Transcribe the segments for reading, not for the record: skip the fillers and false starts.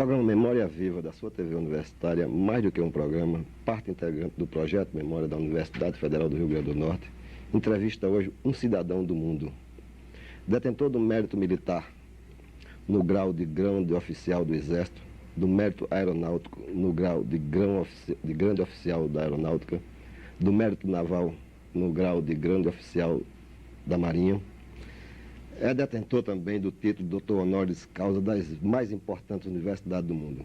programa Memória Viva da sua TV Universitária, mais do que um programa, parte integrante do Projeto Memória da Universidade Federal do Rio Grande do Norte, entrevista hoje um cidadão do mundo, detentor do mérito militar no grau de grande oficial do Exército, do mérito aeronáutico no grau de grande oficial da Aeronáutica, do mérito naval no grau de grande oficial da Marinha. É detentor também do título de doutor honoris causa das mais importantes universidades do mundo.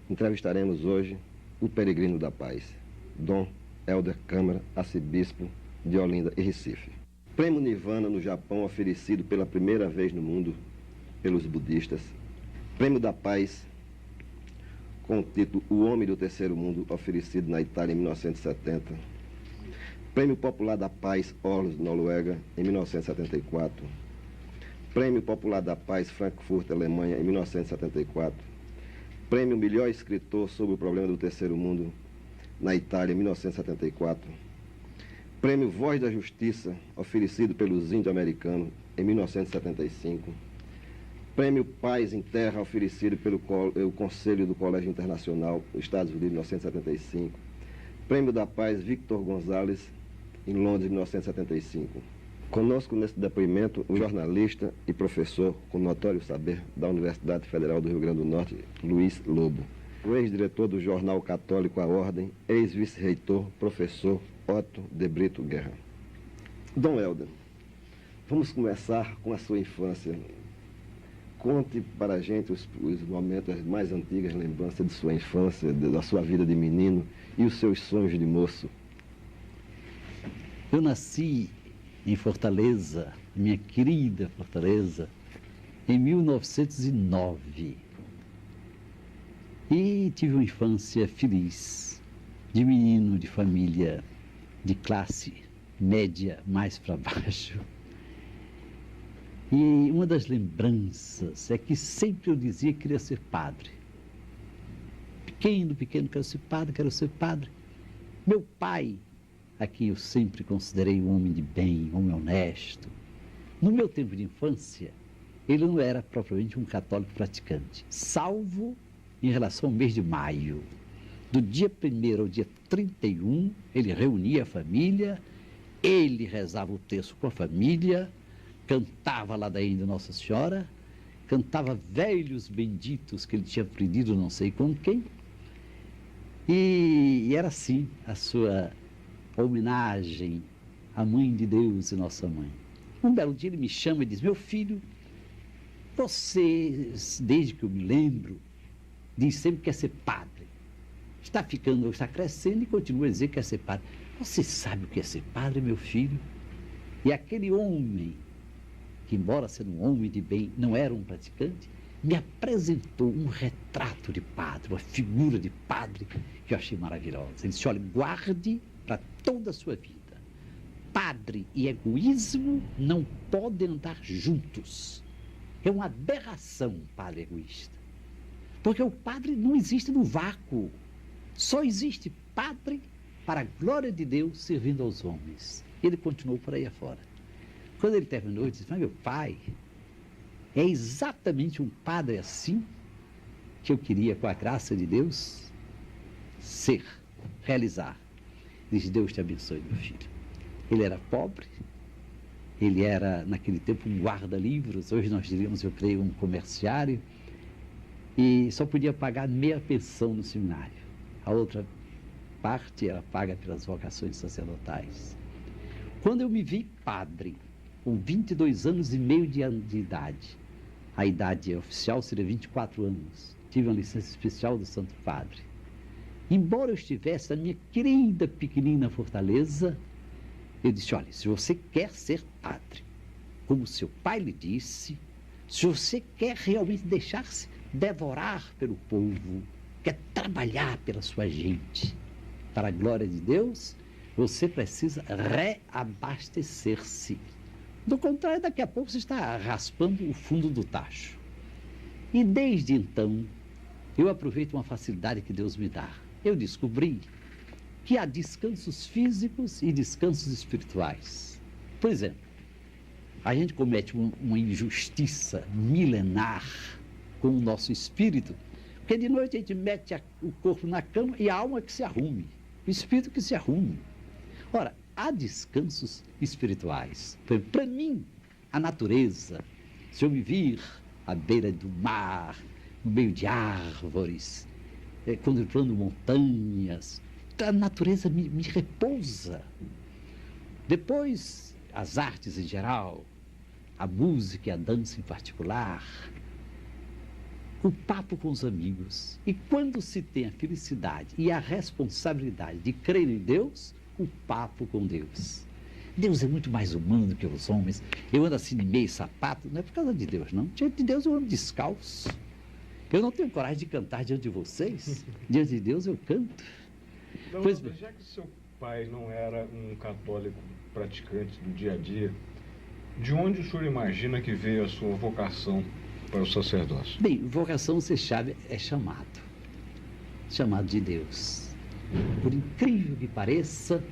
Entrevistaremos hoje o peregrino da paz, Dom Helder Câmara, arcebispo de Olinda e Recife. Prêmio Nirvana no Japão, oferecido pela primeira vez no mundo pelos budistas. Prêmio da Paz com o título O Homem do Terceiro Mundo, oferecido na Itália em 1970. Prêmio Popular da Paz, Oslo, Noruega, em 1974. Prêmio Popular da Paz, Frankfurt, Alemanha, em 1974. Prêmio Melhor Escritor sobre o Problema do Terceiro Mundo, na Itália, em 1974. Prêmio Voz da Justiça, oferecido pelos índio-americanos, em 1975. Prêmio Paz em Terra, oferecido pelo Conselho do Colégio Internacional, Estados Unidos, em 1975. Prêmio da Paz, Victor Gonzalez, em Londres, em 1975. Conosco nesse depoimento, o jornalista e professor com notório saber da Universidade Federal do Rio Grande do Norte, Luiz Lobo. O ex-diretor do jornal católico A Ordem, ex-vice-reitor, professor Otto de Brito Guerra. Dom Helder, vamos começar com a sua infância. Conte para a gente os momentos, as mais antigas lembranças de sua infância, da sua vida de menino e os seus sonhos de moço. Eu nasci em Fortaleza, minha querida Fortaleza, em 1909. E tive uma infância feliz, de menino de família de classe média mais para baixo. E uma das lembranças é que sempre eu dizia que queria ser padre. Pequeno, quero ser padre, quero ser padre. Meu pai, a quem eu sempre considerei um homem de bem, um homem honesto, no meu tempo de infância, ele não era propriamente um católico praticante, salvo em relação ao mês de maio. Do dia 1º ao dia 31, ele reunia a família, ele rezava o terço com a família, cantava a ladainha de Nossa Senhora, cantava velhos benditos que ele tinha aprendido não sei com quem, e era assim a sua homenagem à Mãe de Deus e Nossa Mãe. Um belo dia ele me chama e diz: meu filho, você, desde que eu me lembro, diz sempre que quer ser padre. Está crescendo e continua a dizer que quer ser padre. Você sabe o que é ser padre, meu filho? E aquele homem, que embora sendo um homem de bem, não era um praticante, me apresentou um retrato de padre, uma figura de padre que eu achei maravilhosa. Ele disse: olha, guarde para toda a sua vida. Padre e egoísmo não podem andar juntos. É uma aberração um padre egoísta. Porque o padre não existe no vácuo. Só existe padre para a glória de Deus servindo aos homens. Ele continuou por aí afora. Quando ele terminou, ele disse: mas meu pai, é exatamente um padre assim que eu queria, com a graça de Deus, realizar. Diz: Deus te abençoe, meu filho. Ele era pobre, ele era, naquele tempo, um guarda-livros, hoje nós diríamos, eu creio, um comerciário, e só podia pagar meia pensão no seminário. A outra parte era paga pelas vocações sacerdotais. Quando eu me vi padre, com 22 anos e meio de idade, a idade oficial seria 24 anos, tive uma licença especial do Santo Padre. Embora eu estivesse na minha querida pequenina Fortaleza, eu disse: olha, se você quer ser padre, como seu pai lhe disse, se você quer realmente deixar-se devorar pelo povo, quer trabalhar pela sua gente, para a glória de Deus, você precisa reabastecer-se. Do contrário, daqui a pouco você está raspando o fundo do tacho. E desde então, eu aproveito uma facilidade que Deus me dá. Eu descobri que há descansos físicos e descansos espirituais. Por exemplo, a gente comete uma injustiça milenar com o nosso espírito Porque de noite a gente mete o corpo na cama e a alma que se arrume, o espírito que se arrume. Ora, há descansos espirituais. Para mim, a natureza, se eu me vir à beira do mar, no meio de árvores, contemplando montanhas, a natureza me repousa. Depois, as artes em geral, a música e a dança em particular, o papo com os amigos. E quando se tem a felicidade e a responsabilidade de crer em Deus, o papo com Deus. Deus é muito mais humano que os homens. Eu ando assim de meio sapato, não é por causa de Deus, não. Diante de Deus eu ando descalço. Eu não tenho coragem de cantar diante de vocês. Diante de Deus eu canto. Não, pois bem. Já que seu pai não era um católico praticante do dia a dia, de onde o senhor imagina que veio a sua vocação para o sacerdócio? Bem, vocação, você sabe, é chamado. Chamado de Deus. Por incrível que pareça,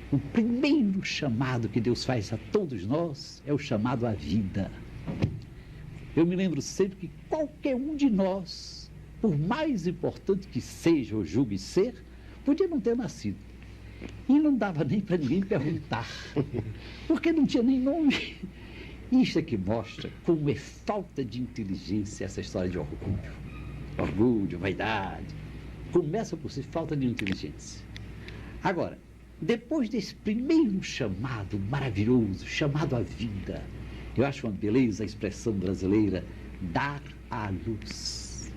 o primeiro chamado que Deus faz a todos nós é o chamado à vida. Eu me lembro sempre que qualquer um de nós, por mais importante que seja ou julgue ser, podia não ter nascido. E não dava nem para ninguém perguntar, porque não tinha nem nome. Isso é que mostra como é falta de inteligência essa história de orgulho. Orgulho, vaidade. Começa por ser falta de inteligência. Agora, depois desse primeiro chamado maravilhoso, chamado à vida, eu acho uma beleza a expressão brasileira, dar à luz.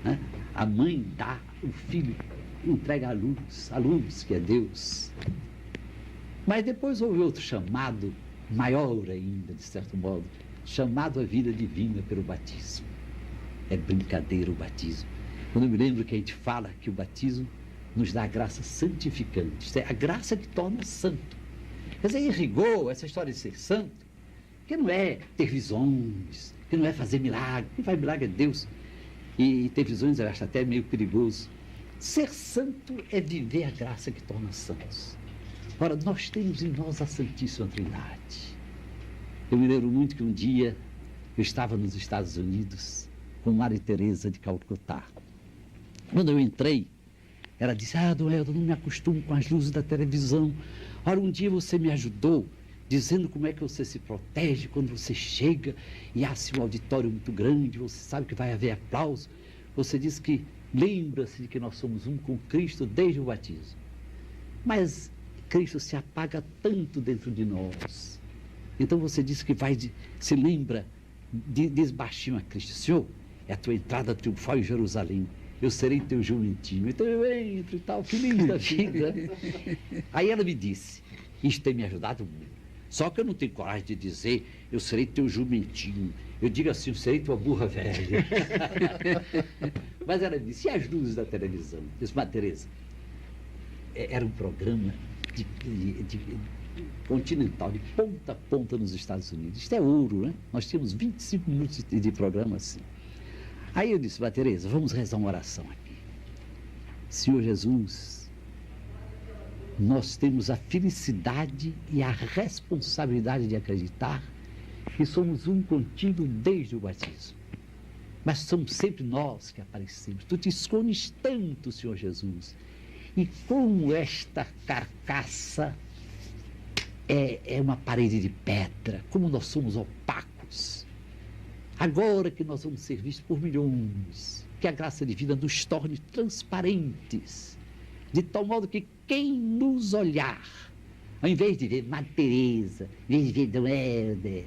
Né? A mãe dá, o filho entrega a luz que é Deus. Mas depois houve outro chamado, maior ainda, de certo modo, chamado à vida divina pelo batismo. É brincadeira o batismo. Quando eu me lembro que a gente fala que o batismo nos dá a graça santificante, isto é, a graça que torna santo. Quer dizer, em rigor, essa história de ser santo, que não é ter visões, que não é fazer milagre, quem faz milagre é Deus, e ter visões eu acho até meio perigoso. Ser santo é viver a graça que torna santos. Ora, nós temos em nós a Santíssima Trindade. Eu me lembro muito que um dia eu estava nos Estados Unidos com Maria Teresa de Calcutá. Quando eu entrei, ela disse: Dom Helder, não me acostumo com as luzes da televisão. Ora, um dia você me ajudou, dizendo como é que você se protege quando você chega e há assim, um auditório muito grande, você sabe que vai haver aplauso. Você disse que lembra-se de que nós somos um com Cristo desde o batismo. Mas Cristo se apaga tanto dentro de nós. Então você disse que se lembra, diz baixinho a Cristo: Senhor, é a tua entrada triunfal em Jerusalém. Eu serei teu jumentinho. Então eu entro e tal, feliz da vida. Aí ela me disse: isso tem me ajudado muito. Só que eu não tenho coragem de dizer: eu serei teu jumentinho. Eu digo assim: eu serei tua burra velha. Mas ela disse: e as luzes da televisão? Eu disse: Maria Teresa, era um programa de continental, de ponta a ponta nos Estados Unidos. Isto é ouro, né? Nós tínhamos 25 minutos de programa assim. Aí eu disse: Maria Teresa, vamos rezar uma oração aqui. Senhor Jesus, nós temos a felicidade e a responsabilidade de acreditar que somos um contigo desde o batismo. Mas somos sempre nós que aparecemos. Tu te escondes tanto, Senhor Jesus. E como esta carcaça é uma parede de pedra, como nós somos opacos. Agora que nós vamos ser vistos por milhões, que a graça divina nos torne transparentes, de tal modo que quem nos olhar, ao invés de ver Maria Teresa, ao invés de ver Dom Helder,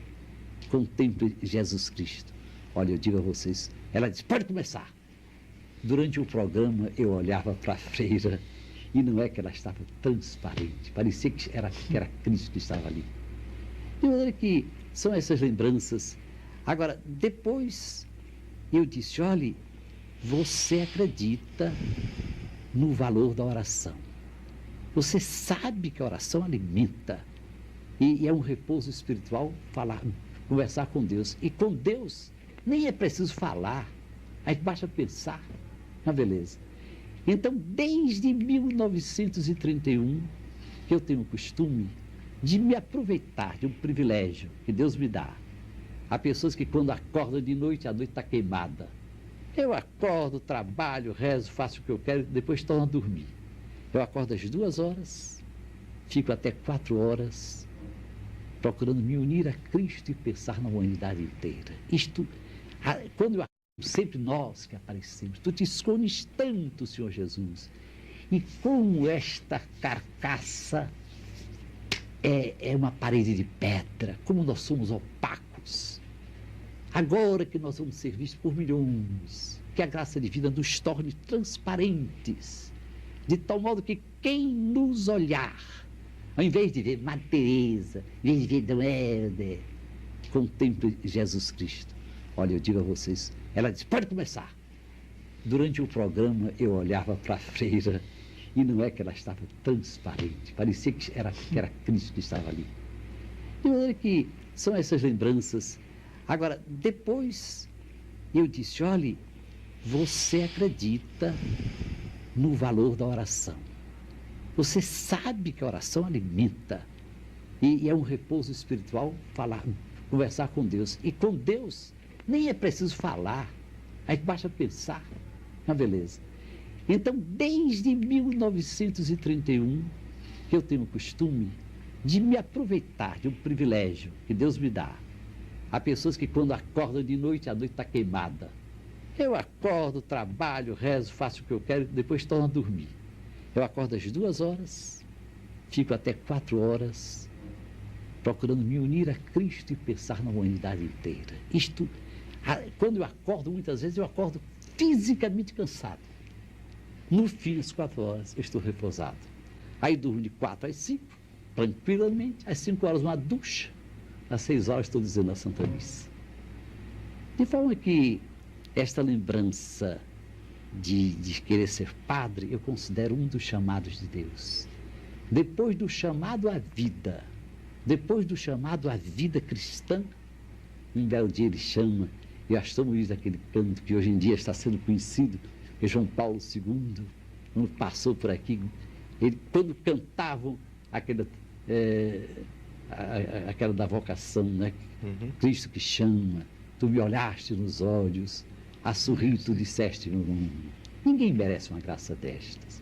contemple Jesus Cristo. Olha, eu digo a vocês, ela disse: pode começar. Durante o programa eu olhava para a freira e não é que ela estava transparente, parecia que era Cristo que estava ali. De maneira que são essas lembranças. Agora, depois eu disse: olhe, você acredita no valor da oração. Você sabe que a oração alimenta e é um repouso espiritual conversar com Deus. E com Deus nem é preciso falar, aí basta pensar. Uma beleza. Então, desde 1931, eu tenho o costume de me aproveitar de um privilégio que Deus me dá. Há pessoas que quando acordam de noite, a noite está queimada. Eu acordo, trabalho, rezo, faço o que eu quero, depois torno a dormir. Eu acordo às 2 horas, fico até 4 horas, procurando me unir a Cristo e pensar na humanidade inteira. Quando eu acordo, sempre nós que aparecemos, tu te escondes tanto, Senhor Jesus, e como esta carcaça é uma parede de pedra, como nós somos opacos. Agora que nós vamos ser vistos por milhões, que a graça divina nos torne transparentes, de tal modo que quem nos olhar, ao invés de ver Madre Teresa, ao invés de ver Dom Helder, contemple Jesus Cristo. Olha, eu digo a vocês, ela disse, pode começar. Durante o programa eu olhava para a freira e não é que ela estava transparente, parecia que era Cristo que estava ali. De maneira que são essas lembranças. Agora, depois eu disse, olhe, você acredita no valor da oração. Você sabe que a oração alimenta e é um repouso espiritual conversar com Deus. E com Deus nem é preciso falar, aí basta pensar. Uma beleza. Então, desde 1931, que eu tenho o costume de me aproveitar de um privilégio que Deus me dá. Há pessoas que quando acordam de noite, a noite está queimada. Eu acordo, trabalho, rezo, faço o que eu quero, depois torno a dormir. Eu acordo às 2 horas, fico até 4 horas, procurando me unir a Cristo e pensar na humanidade inteira. Quando eu acordo, muitas vezes eu acordo fisicamente cansado. No fim das 4 horas, eu estou repousado. Aí durmo de 4 às 5, tranquilamente, às 5 horas uma ducha, às 6 horas estou dizendo a Santa Missa. De forma que esta lembrança de querer ser padre, eu considero um dos chamados de Deus. Depois do chamado à vida, depois do chamado à vida cristã, um belo dia ele chama, e nós estamos daquele canto que hoje em dia está sendo conhecido, que João Paulo II, quando passou por aqui, quando cantavam aquela da vocação, né? Uhum. Cristo que chama, tu me olhaste nos olhos, a sorrir tu disseste no mundo. Ninguém merece uma graça destas.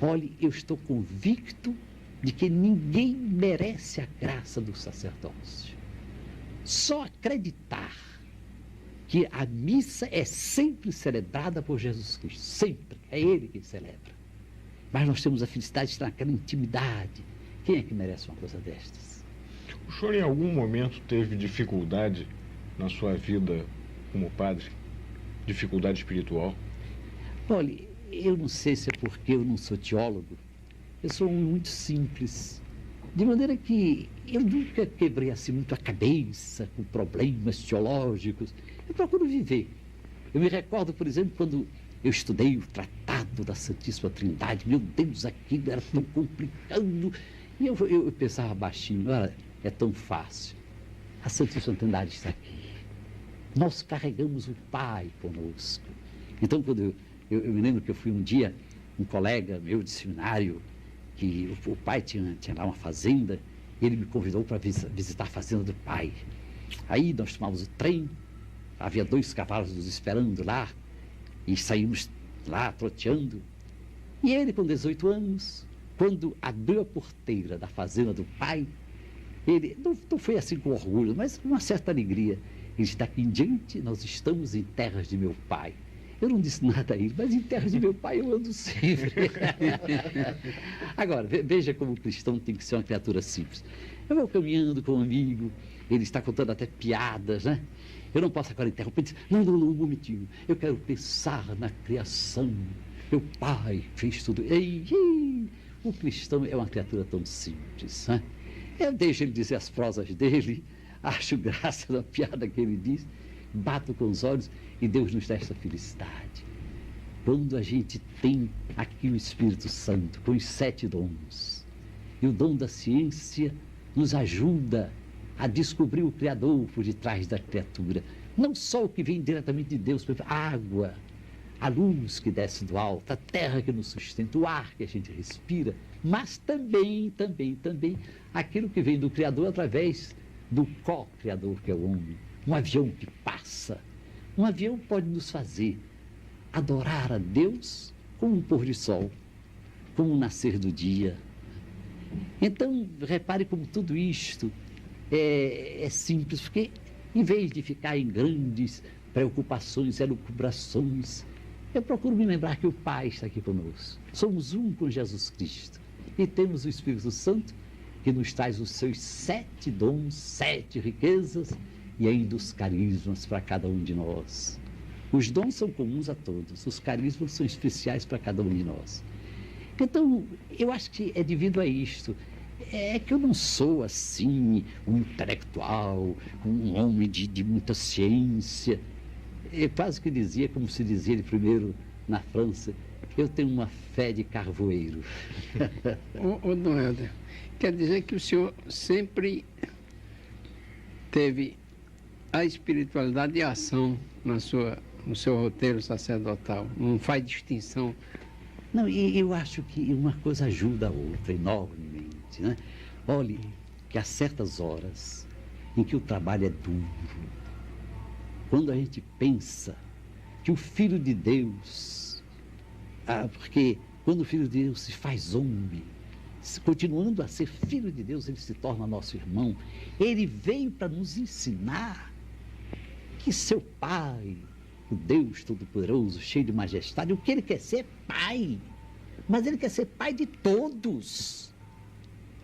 Olhe, eu estou convicto de que ninguém merece a graça do sacerdócio. Só acreditar que a missa é sempre celebrada por Jesus Cristo, sempre, é Ele quem celebra. Mas nós temos a felicidade de estar naquela intimidade. Quem é que merece uma coisa destas? O senhor em algum momento teve dificuldade na sua vida como padre? Dificuldade espiritual? Olha, eu não sei se é porque eu não sou teólogo, eu sou muito simples, de maneira que eu nunca quebrei assim muito a cabeça com problemas teológicos. Eu procuro viver. Eu me recordo, por exemplo, quando eu estudei o Tratado da Santíssima Trindade, meu Deus, aquilo era tão complicado, e eu pensava baixinho, olha, é tão fácil, a Santíssima Trindade está aqui. Nós carregamos o Pai conosco. Então, quando eu me lembro que eu fui um dia, um colega meu de seminário, que o pai tinha lá uma fazenda, e ele me convidou para visitar a fazenda do pai. Aí nós tomamos o trem, havia 2 cavalos nos esperando lá, e saímos lá troteando. E ele, com 18 anos, quando abriu a porteira da fazenda do pai, ele não foi assim com orgulho, mas com uma certa alegria. Ele disse, daqui em diante nós estamos em terras de meu pai. Eu não disse nada a ele, mas em terras de meu pai eu ando sempre. Agora, veja como o cristão tem que ser uma criatura simples. Eu vou caminhando com um amigo, ele está contando até piadas, né? Eu não posso agora interromper e dizer, não, um momentinho, eu quero pensar na criação. Meu pai fez tudo. O cristão é uma criatura tão simples, né? Eu deixo ele dizer as prosas dele, acho graça da piada que ele diz, bato com os olhos e Deus nos dá esta felicidade. Quando a gente tem aqui o Espírito Santo, com os 7 dons, e o dom da ciência nos ajuda a descobrir o Criador por detrás da criatura. Não só o que vem diretamente de Deus, a água, a luz que desce do alto, a terra que nos sustenta, o ar que a gente respira, mas também aquilo que vem do Criador através do co-criador que é o homem. Um avião que passa. Um avião pode nos fazer adorar a Deus como um pôr de sol, como um nascer do dia. Então, repare como tudo isto é simples, porque em vez de ficar em grandes preocupações, elucubrações, eu procuro me lembrar que o Pai está aqui conosco. Somos um com Jesus Cristo. E temos o Espírito Santo, que nos traz os seus 7 dons, 7 riquezas e ainda os carismas para cada um de nós. Os dons são comuns a todos, os carismas são especiais para cada um de nós. Então, eu acho que é devido a isto. É que eu não sou, assim, um intelectual, um homem de muita ciência. Eu quase que dizia, como se dizia ele primeiro na França, eu tenho uma fé de carvoeiro. Ô, Dom Helder, quer dizer que o senhor sempre teve a espiritualidade e a ação no seu roteiro sacerdotal, não faz distinção. Não, e eu acho que uma coisa ajuda a outra enormemente, né? Olhe, que há certas horas em que o trabalho é duro, quando a gente pensa que o Filho de Deus, porque quando o Filho de Deus se faz homem, continuando a ser Filho de Deus, ele se torna nosso irmão, ele veio para nos ensinar que seu Pai, o Deus Todo-Poderoso, cheio de majestade, o que ele quer ser é pai, mas ele quer ser pai de todos.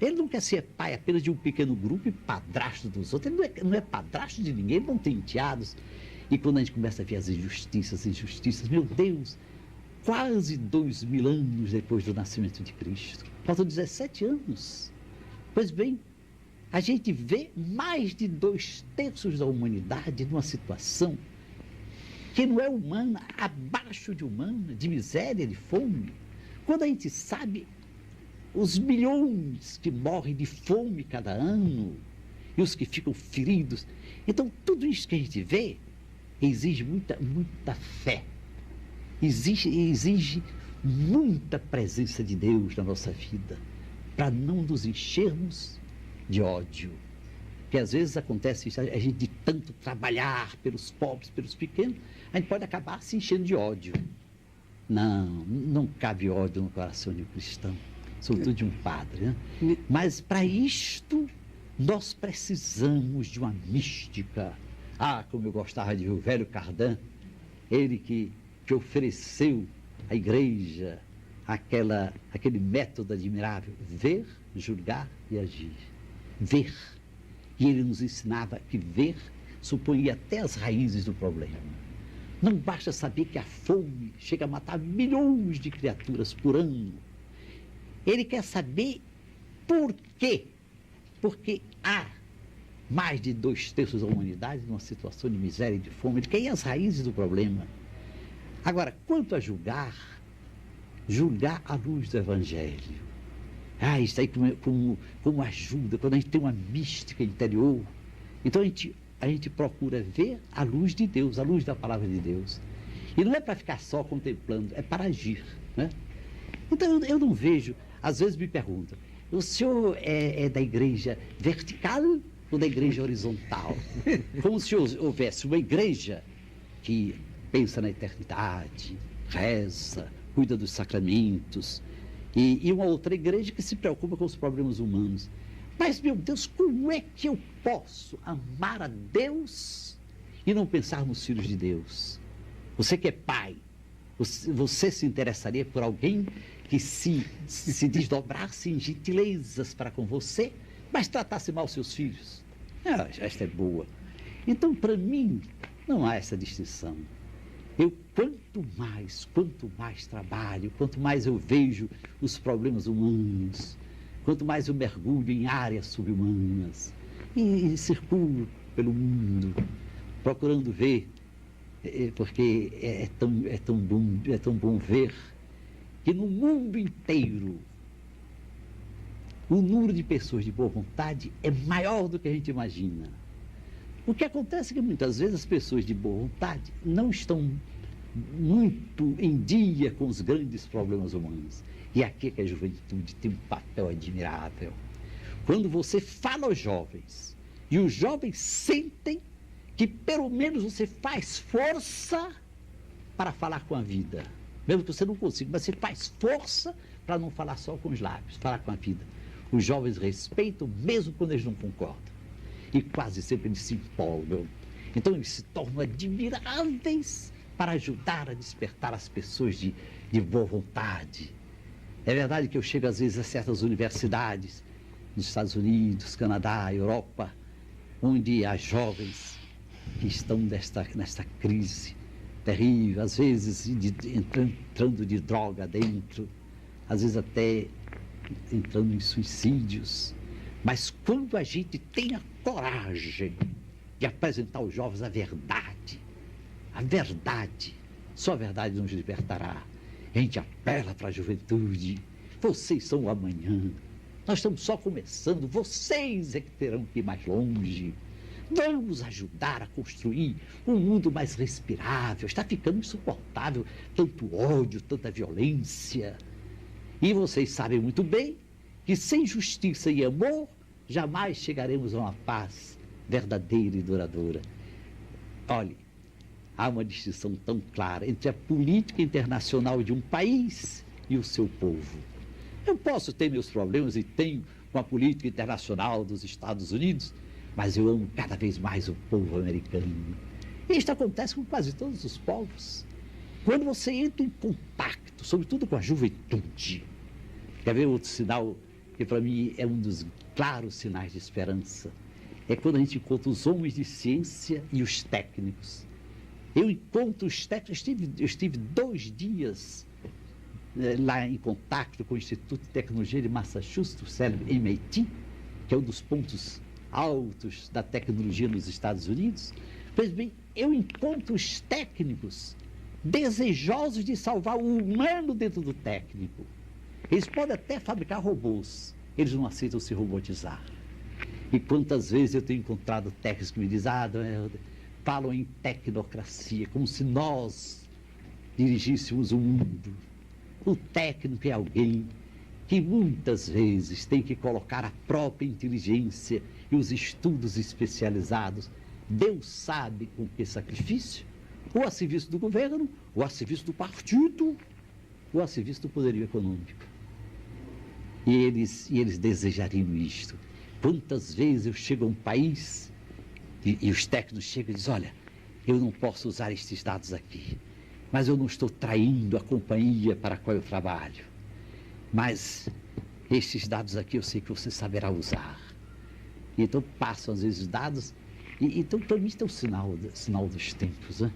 Ele não quer ser pai apenas de um pequeno grupo e padrasto dos outros. Ele não é padrasto de ninguém, ele não tem enteados. E quando a gente começa a ver as injustiças, meu Deus, quase 2000 anos depois do nascimento de Cristo, faltam 17 anos. Pois bem, a gente vê mais de 2/3 da humanidade numa situação que não é humana, abaixo de humana, de miséria, de fome. Quando a gente sabe os milhões que morrem de fome cada ano e os que ficam feridos. Então, tudo isso que a gente vê exige muita fé, exige muita presença de Deus na nossa vida, para não nos enchermos de ódio. Porque às vezes acontece isso, a gente de tanto trabalhar pelos pobres, pelos pequenos, a gente pode acabar se enchendo de ódio. Não cabe ódio no coração de um cristão, sobretudo de um padre, né? Mas para isto nós precisamos de uma mística. Como eu gostava de ver o velho Cardan, ele que ofereceu à igreja aquele método admirável: ver, julgar e agir. Ver. E ele nos ensinava que ver supunha até as raízes do problema. Não basta saber que a fome chega a matar milhões de criaturas por ano. Ele quer saber por quê. Porque há mais de 2/3 da humanidade numa situação de miséria e de fome. Ele quer ir às raízes do problema. Agora, quanto a julgar à luz do Evangelho. Isso aí como ajuda, quando a gente tem uma mística interior. Então a gente procura ver a luz de Deus, a luz da palavra de Deus. E não é para ficar só contemplando, é para agir, né? Então eu não vejo, às vezes me perguntam, o senhor é da igreja vertical ou da igreja horizontal? Como se houvesse uma igreja que pensa na eternidade, reza, cuida dos sacramentos, e uma outra igreja que se preocupa com os problemas humanos. Mas, meu Deus, como é que eu posso amar a Deus e não pensar nos filhos de Deus? Você que é pai, você se interessaria por alguém que se desdobrasse em gentilezas para com você, mas tratasse mal seus filhos? Esta é boa. Então, para mim, não há essa distinção. Quanto mais trabalho, quanto mais eu vejo os problemas humanos, quanto mais eu mergulho em áreas subhumanas e circulo pelo mundo, procurando ver, porque é tão bom ver que no mundo inteiro o número de pessoas de boa vontade é maior do que a gente imagina. O que acontece é que muitas vezes as pessoas de boa vontade não estão muito em dia com os grandes problemas humanos. E aqui é que a juventude tem um papel admirável. Quando você fala aos jovens, e os jovens sentem que pelo menos você faz força para falar com a vida. Mesmo que você não consiga, mas você faz força para não falar só com os lábios, falar com a vida. Os jovens respeitam, mesmo quando eles não concordam. E quase sempre eles se empolgam. Então eles se tornam admiráveis para ajudar a despertar as pessoas de boa vontade. É verdade que eu chego às vezes a certas universidades, nos Estados Unidos, Canadá, Europa, onde há jovens que estão nesta crise terrível, às vezes entrando de droga dentro, às vezes até entrando em suicídios. Mas quando a gente tem a coragem de apresentar aos jovens a verdade, só a verdade nos libertará. A gente apela para a juventude, vocês são o amanhã, nós estamos só começando, vocês é que terão que ir mais longe. Vamos ajudar a construir um mundo mais respirável. Está ficando insuportável tanto ódio, tanta violência. E vocês sabem muito bem que sem justiça e amor jamais chegaremos a uma paz verdadeira e duradoura. Olhe, há uma distinção tão clara entre a política internacional de um país e o seu povo. Eu posso ter meus problemas e tenho com a política internacional dos Estados Unidos, mas eu amo cada vez mais o povo americano. E isto acontece com quase todos os povos. Quando você entra em contato, sobretudo com a juventude, quer ver outro sinal que para mim é um dos claros sinais de esperança? É quando a gente encontra os homens de ciência e os técnicos. Eu encontro os técnicos, eu estive 2 dias lá em contato com o Instituto de Tecnologia de Massachusetts, o célebre MIT, que é um dos pontos altos da tecnologia nos Estados Unidos. Pois bem, eu encontro os técnicos desejosos de salvar o humano dentro do técnico. Eles podem até fabricar robôs, eles não aceitam se robotizar. E quantas vezes eu tenho encontrado técnicos que me dizem, falam em tecnocracia, como se nós dirigíssemos o mundo. O técnico é alguém que muitas vezes tem que colocar a própria inteligência e os estudos especializados, Deus sabe com que sacrifício, ou a serviço do governo, ou a serviço do partido, ou a serviço do poderio econômico. E eles desejariam isto. Quantas vezes eu chego a um país e os técnicos chegam e dizem, olha, eu não posso usar estes dados aqui, mas eu não estou traindo a companhia para a qual eu trabalho. Mas estes dados aqui eu sei que você saberá usar. E então passam às vezes os dados, e então para mim isso é o sinal dos tempos. Né?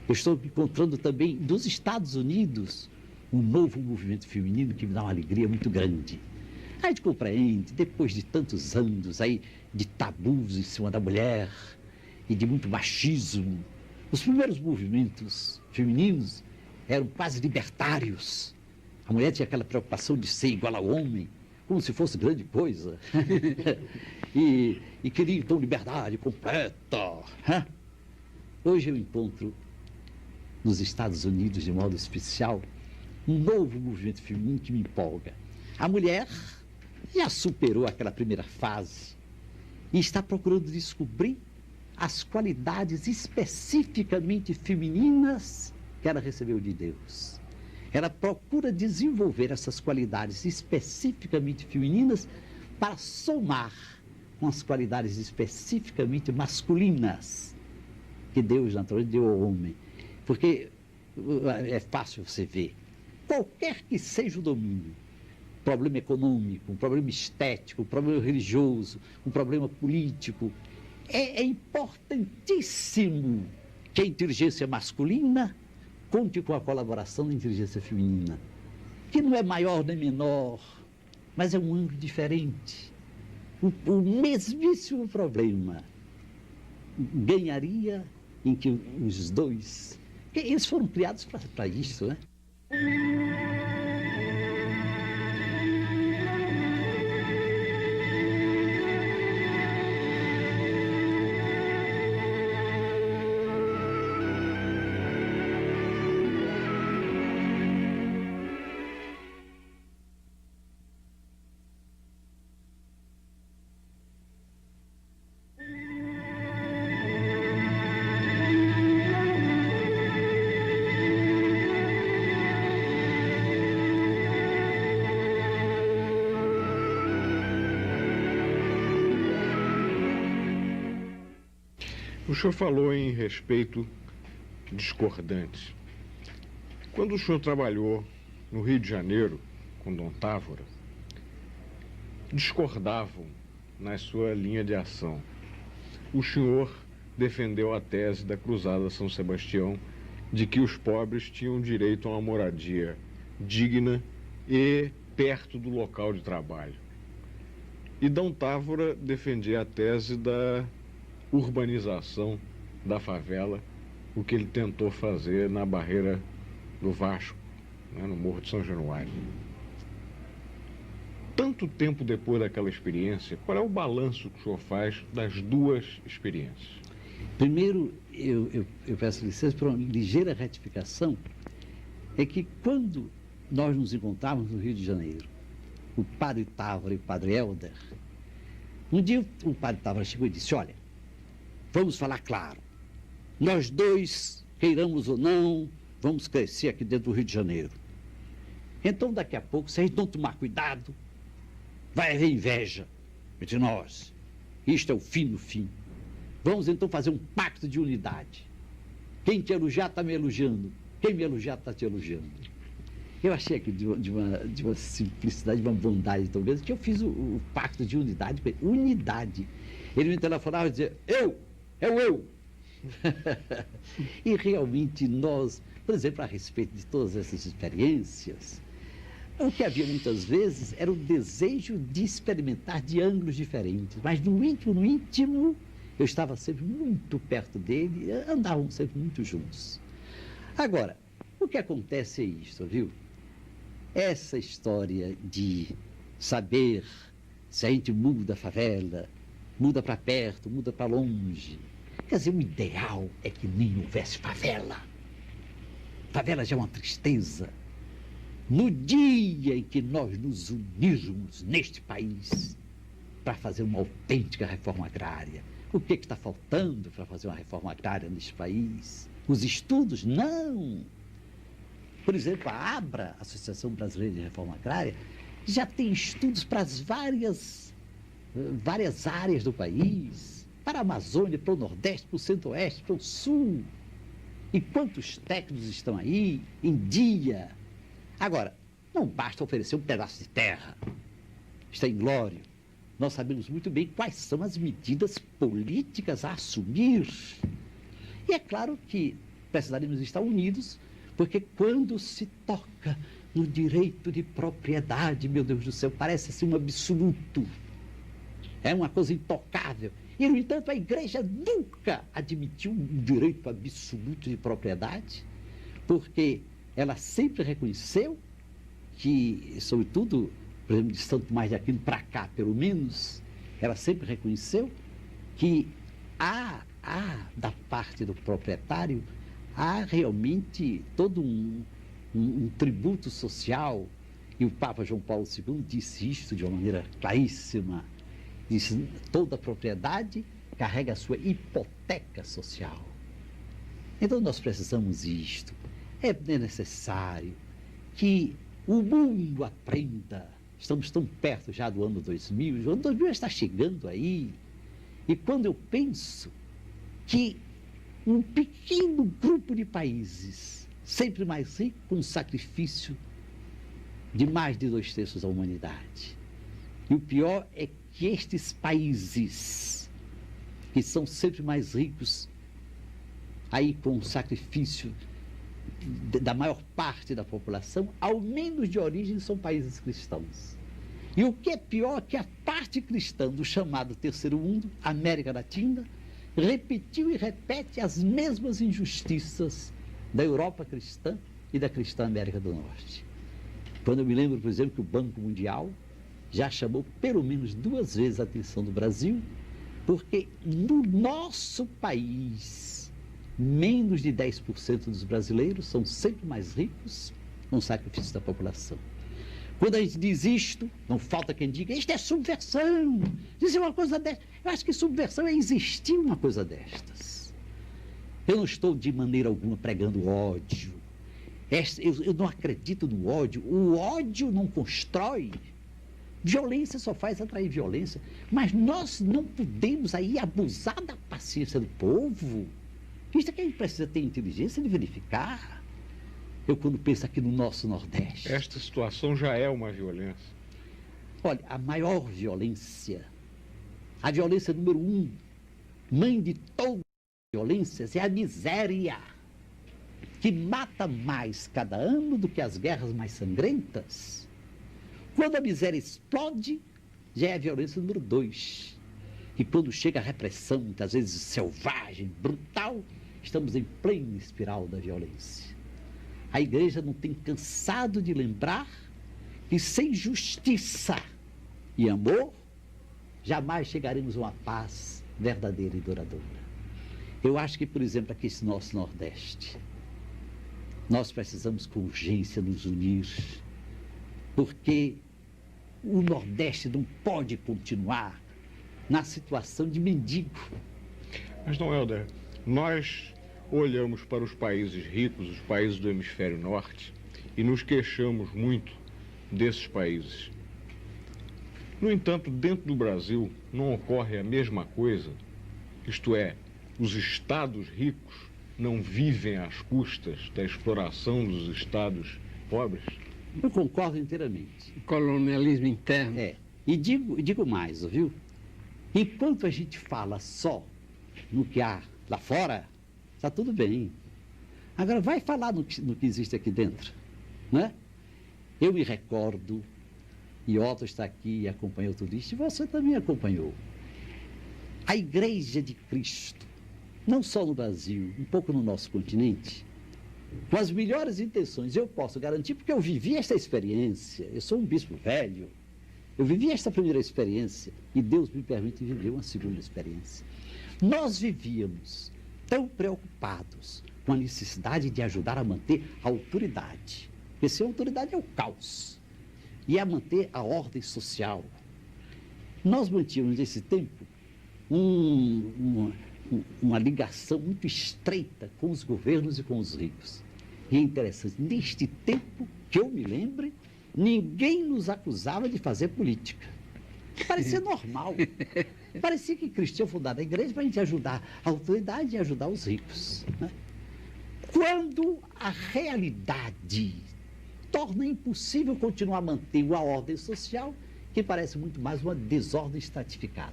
Eu estou encontrando também dos Estados Unidos um novo movimento feminino que me dá uma alegria muito grande. A gente compreende, depois de tantos anos aí de tabus em cima da mulher e de muito machismo, os primeiros movimentos femininos eram quase libertários. A mulher tinha aquela preocupação de ser igual ao homem, como se fosse grande coisa. e queria então liberdade completa. Hoje eu encontro nos Estados Unidos, de modo especial, um novo movimento feminino que me empolga. A mulher já superou aquela primeira fase e está procurando descobrir as qualidades especificamente femininas que ela recebeu de Deus. Ela procura desenvolver essas qualidades especificamente femininas para somar com as qualidades especificamente masculinas que Deus naturalmente deu ao homem. Porque é fácil você ver, qualquer que seja o domínio, problema econômico, um problema estético, um problema religioso, um problema político, é importantíssimo que a inteligência masculina conte com a colaboração da inteligência feminina, que não é maior nem menor, mas é um ângulo diferente. O mesmíssimo problema ganharia em que os dois, porque eles foram criados para isso, né? O senhor falou em respeito discordante. Quando o senhor trabalhou no Rio de Janeiro com Dom Távora, discordavam na sua linha de ação. O senhor defendeu a tese da Cruzada São Sebastião de que os pobres tinham direito a uma moradia digna e perto do local de trabalho. E Dom Távora defendia a tese da urbanização da favela, o que ele tentou fazer na barreira do Vasco, né, no Morro de São Januário. Tanto tempo depois daquela experiência, qual é o balanço que o senhor faz das duas experiências? Primeiro, eu peço licença para uma ligeira retificação, é que quando nós nos encontrávamos no Rio de Janeiro, o padre Távora e o padre Helder, um dia o padre Távora chegou e disse: olha, vamos falar claro, nós dois, queiramos ou não, vamos crescer aqui dentro do Rio de Janeiro. Então, daqui a pouco, se a gente não tomar cuidado, vai haver inveja entre nós. Isto é o fim do fim. Vamos então fazer um pacto de unidade. Quem te elogiar está me elogiando. Quem me elogiar está te elogiando. Eu achei aquilo de uma simplicidade, de uma bondade tão grande, que eu fiz o pacto de unidade com ele. Unidade. Ele me telefonava e dizia: é o eu. E realmente nós, por exemplo, a respeito de todas essas experiências, o que havia muitas vezes era o desejo de experimentar de ângulos diferentes, mas no íntimo, eu estava sempre muito perto dele, andávamos sempre muito juntos. Agora, o que acontece é isto, viu? Essa história de saber se a gente muda a favela, muda para perto, muda para longe. Quer dizer, o ideal é que nem houvesse favela. Favela já é uma tristeza. No dia em que nós nos unirmos neste país para fazer uma autêntica reforma agrária, o que está faltando para fazer uma reforma agrária neste país? Os estudos? Não! Por exemplo, a ABRA, Associação Brasileira de Reforma Agrária, já tem estudos para as várias áreas do país, para a Amazônia, para o Nordeste, para o Centro-Oeste, para o Sul. E quantos técnicos estão aí em dia? Agora, não basta oferecer um pedaço de terra. Está inglório. Nós sabemos muito bem quais são as medidas políticas a assumir. E é claro que precisaríamos estar unidos, porque quando se toca no direito de propriedade, meu Deus do céu, parece assim um absoluto. É uma coisa intocável. E, no entanto, a igreja nunca admitiu um direito absoluto de propriedade, porque ela sempre reconheceu que, sobretudo, por exemplo, de Santo Tomás de Aquino para cá, pelo menos, ela sempre reconheceu que há da parte do proprietário, há realmente todo um tributo social, e o Papa João Paulo II disse isto de uma maneira claríssima, disse: toda propriedade carrega a sua hipoteca social. Então nós precisamos isto. É necessário que o mundo aprenda. Estamos tão perto já do ano 2000, o ano 2000 está chegando aí, e quando eu penso que um pequeno grupo de países, sempre mais rico, com um sacrifício de mais de 2/3 da humanidade. E o pior é que estes países, que são sempre mais ricos, aí com o sacrifício da maior parte da população, ao menos de origem, são países cristãos. E o que é pior é que a parte cristã do chamado Terceiro Mundo, América Latina, repetiu e repete as mesmas injustiças da Europa cristã e da cristã América do Norte. Quando eu me lembro, por exemplo, que o Banco Mundial já chamou pelo menos 2 vezes a atenção do Brasil, porque no nosso país, menos de 10% dos brasileiros são sempre mais ricos com o sacrifício da população. Quando a gente diz isto, não falta quem diga: isto é subversão, dizer uma coisa desta. Eu acho que subversão é existir uma coisa destas. Eu não estou de maneira alguma pregando ódio. Eu não acredito no ódio. O ódio não constrói. Violência só faz atrair violência. Mas nós não podemos aí abusar da paciência do povo. Isso é que a gente precisa ter inteligência de verificar. Eu, quando penso aqui no nosso Nordeste... Esta situação já é uma violência. Olha, a maior violência, a violência número 1, mãe de todas as violências, é a miséria, que mata mais cada ano do que as guerras mais sangrentas. Quando a miséria explode, já é a violência número 2. E quando chega a repressão, muitas vezes selvagem, brutal, estamos em plena espiral da violência. A igreja não tem cansado de lembrar que sem justiça e amor, jamais chegaremos a uma paz verdadeira e duradoura. Eu acho que, por exemplo, aqui esse nosso Nordeste, nós precisamos com urgência nos unir, porque o Nordeste não pode continuar na situação de mendigo. Mas não, Helder, nós olhamos para os países ricos, os países do hemisfério norte, e nos queixamos muito desses países. No entanto, dentro do Brasil não ocorre a mesma coisa, isto é, os estados ricos não vivem às custas da exploração dos estados pobres? Eu concordo inteiramente. Colonialismo interno. E digo mais, viu? Enquanto a gente fala só no que há lá fora, está tudo bem. Agora vai falar no que existe aqui dentro, né? Eu me recordo, e Otto está aqui e acompanhou tudo isso, e você também acompanhou. A Igreja de Cristo, não só no Brasil, um pouco no nosso continente, com as melhores intenções, eu posso garantir, porque eu vivi esta experiência, eu sou um bispo velho, eu vivi esta primeira experiência, e Deus me permite viver uma segunda experiência. Nós vivíamos tão preocupados com a necessidade de ajudar a manter a autoridade, porque se a autoridade é o caos, e a manter a ordem social. Nós mantínhamos nesse tempo uma ligação muito estreita com os governos e com os ricos. E é interessante, neste tempo, que eu me lembre, ninguém nos acusava de fazer política. Parecia normal. Parecia que Cristo tinha fundado a igreja para a gente ajudar a autoridade e ajudar os ricos, né? Quando a realidade torna impossível continuar a manter uma ordem social que parece muito mais uma desordem estratificada.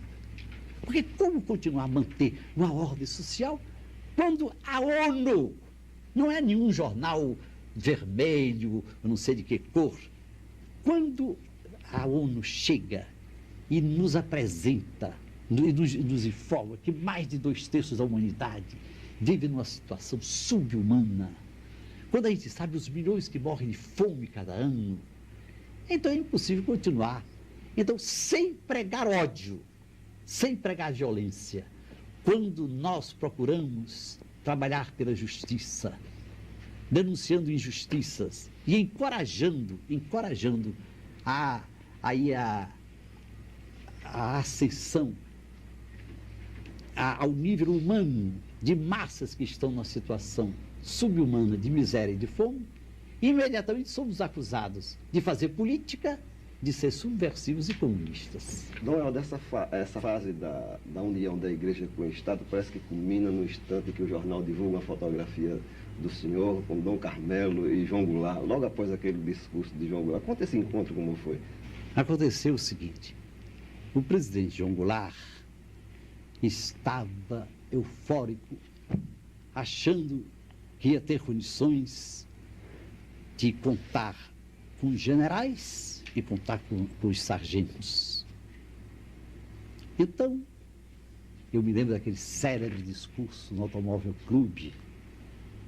Porque como continuar a manter uma ordem social quando a ONU não é nenhum jornal vermelho, eu não sei de que cor, quando a ONU chega e nos apresenta, e nos informa que mais de 2/3 da humanidade vive numa situação subhumana, quando a gente sabe os milhões que morrem de fome cada ano, então é impossível continuar. Então, sem pregar ódio, sem pregar violência, quando nós procuramos trabalhar pela justiça, denunciando injustiças e encorajando a ascensão ao nível humano de massas que estão numa situação subhumana de miséria e de fome, imediatamente somos acusados de fazer política, de ser subversivos e comunistas. Dom Helder, essa fase da união da igreja com o Estado parece que culmina no instante que o jornal divulga uma fotografia do senhor com Dom Carmelo e João Goulart, logo após aquele discurso de João Goulart. Conta esse encontro como foi. Aconteceu o seguinte, o presidente João Goulart estava eufórico, achando que ia ter condições de contar com os generais e contar com os sargentos. Então, eu me lembro daquele célebre discurso no Automóvel Clube,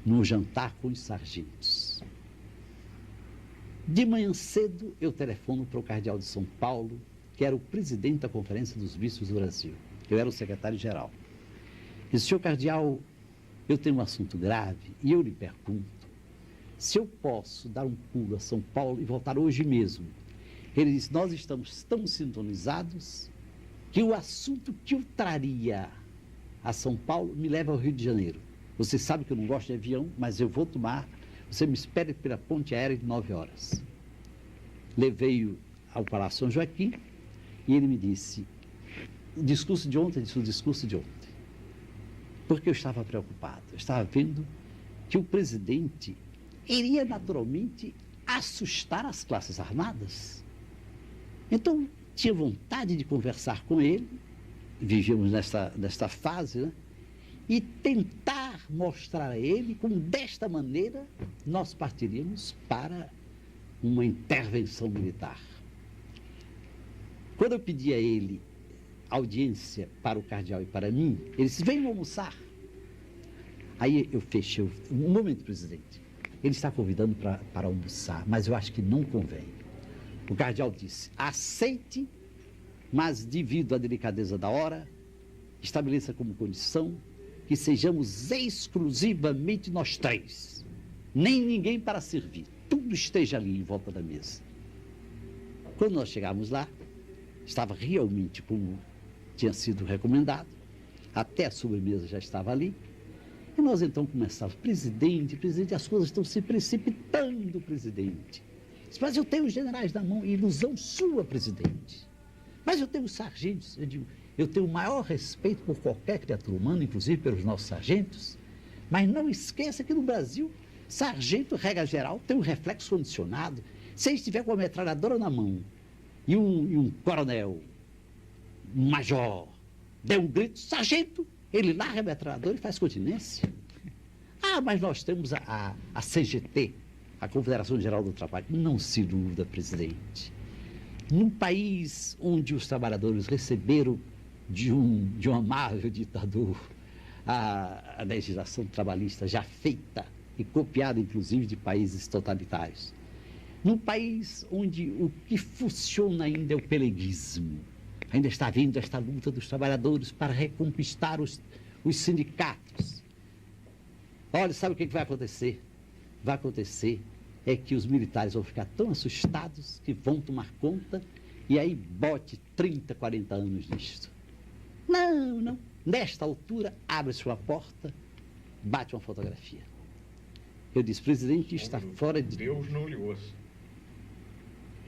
no jantar com os sargentos. De manhã cedo, eu telefono para o cardeal de São Paulo, que era o presidente da Conferência dos Bispos do Brasil. Eu era o secretário-geral. Disse: senhor cardeal, eu tenho um assunto grave e eu lhe pergunto se eu posso dar um pulo a São Paulo e voltar hoje mesmo. Ele disse: nós estamos tão sintonizados que o assunto que eu traria a São Paulo me leva ao Rio de Janeiro. Você sabe que eu não gosto de avião, mas eu vou tomar. Você me espere pela ponte aérea de 9 horas. Levei-o ao Palácio São Joaquim e ele me disse, o discurso de ontem, disse o discurso de ontem. Porque eu estava preocupado, eu estava vendo que o presidente iria naturalmente assustar as classes armadas. Então, tinha vontade de conversar com ele, vivíamos nesta fase, né? E tentar mostrar a ele como desta maneira nós partiríamos para uma intervenção militar. Quando eu pedi a ele audiência para o cardeal e para mim, ele disse, venham almoçar. Aí eu fechei, um momento, presidente, ele está convidando para almoçar, mas eu acho que não convém. O cardeal disse, aceite, mas devido à delicadeza da hora, estabeleça como condição que sejamos exclusivamente nós três, nem ninguém para servir, tudo esteja ali em volta da mesa. Quando nós chegamos lá, estava realmente como tinha sido recomendado, até a sobremesa já estava ali, e nós então começamos, presidente, as coisas estão se precipitando, presidente. Mas eu tenho os generais na mão, ilusão sua, presidente. Mas eu tenho os sargentos, eu digo, eu tenho o maior respeito por qualquer criatura humana, inclusive pelos nossos sargentos, mas não esqueça que no Brasil, sargento, regra geral, tem um reflexo condicionado. Se ele estiver com uma metralhadora na mão e um coronel, um major, der um grito, sargento, ele larga a metralhadora e faz continência. Ah, mas nós temos a CGT, a Confederação Geral do Trabalho. Não se iluda, presidente. Num país onde os trabalhadores receberam de um amável ditador a legislação trabalhista já feita e copiada, inclusive, de países totalitários. Num país onde o que funciona ainda é o peleguismo, ainda está havendo esta luta dos trabalhadores para reconquistar os sindicatos. Olha, sabe o que vai acontecer? Vai acontecer é que os militares vão ficar tão assustados que vão tomar conta e aí bote 30, 40 anos nisto. Não. Nesta altura, abre-se uma porta, bate uma fotografia. Eu disse, presidente, está fora de... Deus não lhe ouça.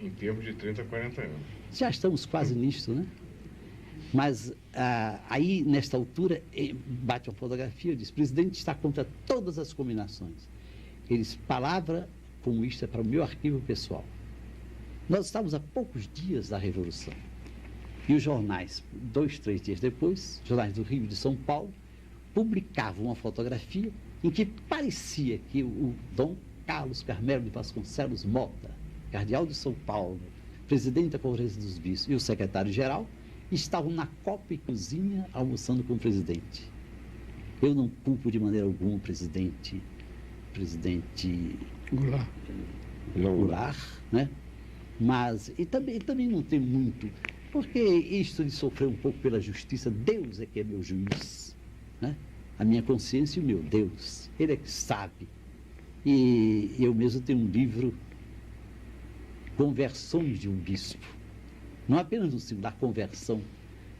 Em termos de 30, 40 anos. Já estamos quase nisto, né? Mas aí, nesta altura, bate uma fotografia, eu disse, presidente, está contra todas as combinações. Ele disse, palavra como isto é para o meu arquivo pessoal. Nós estávamos há poucos dias da Revolução. E os jornais, 2, 3 dias depois, jornais do Rio e de São Paulo, publicavam uma fotografia em que parecia que o Dom Carlos Carmelo de Vasconcelos Mota, cardeal de São Paulo, presidente da Conferência dos Bispos e o secretário-geral, estavam na copa e cozinha almoçando com o presidente. Eu não culpo de maneira alguma o presidente Goulart, né? Mas, e também não tem muito, porque isto de sofrer um pouco pela justiça, Deus é que é meu juiz, né? A minha consciência e o meu Deus, Ele é que sabe. E eu mesmo tenho um livro, Conversões de um Bispo, não apenas no sentido da conversão,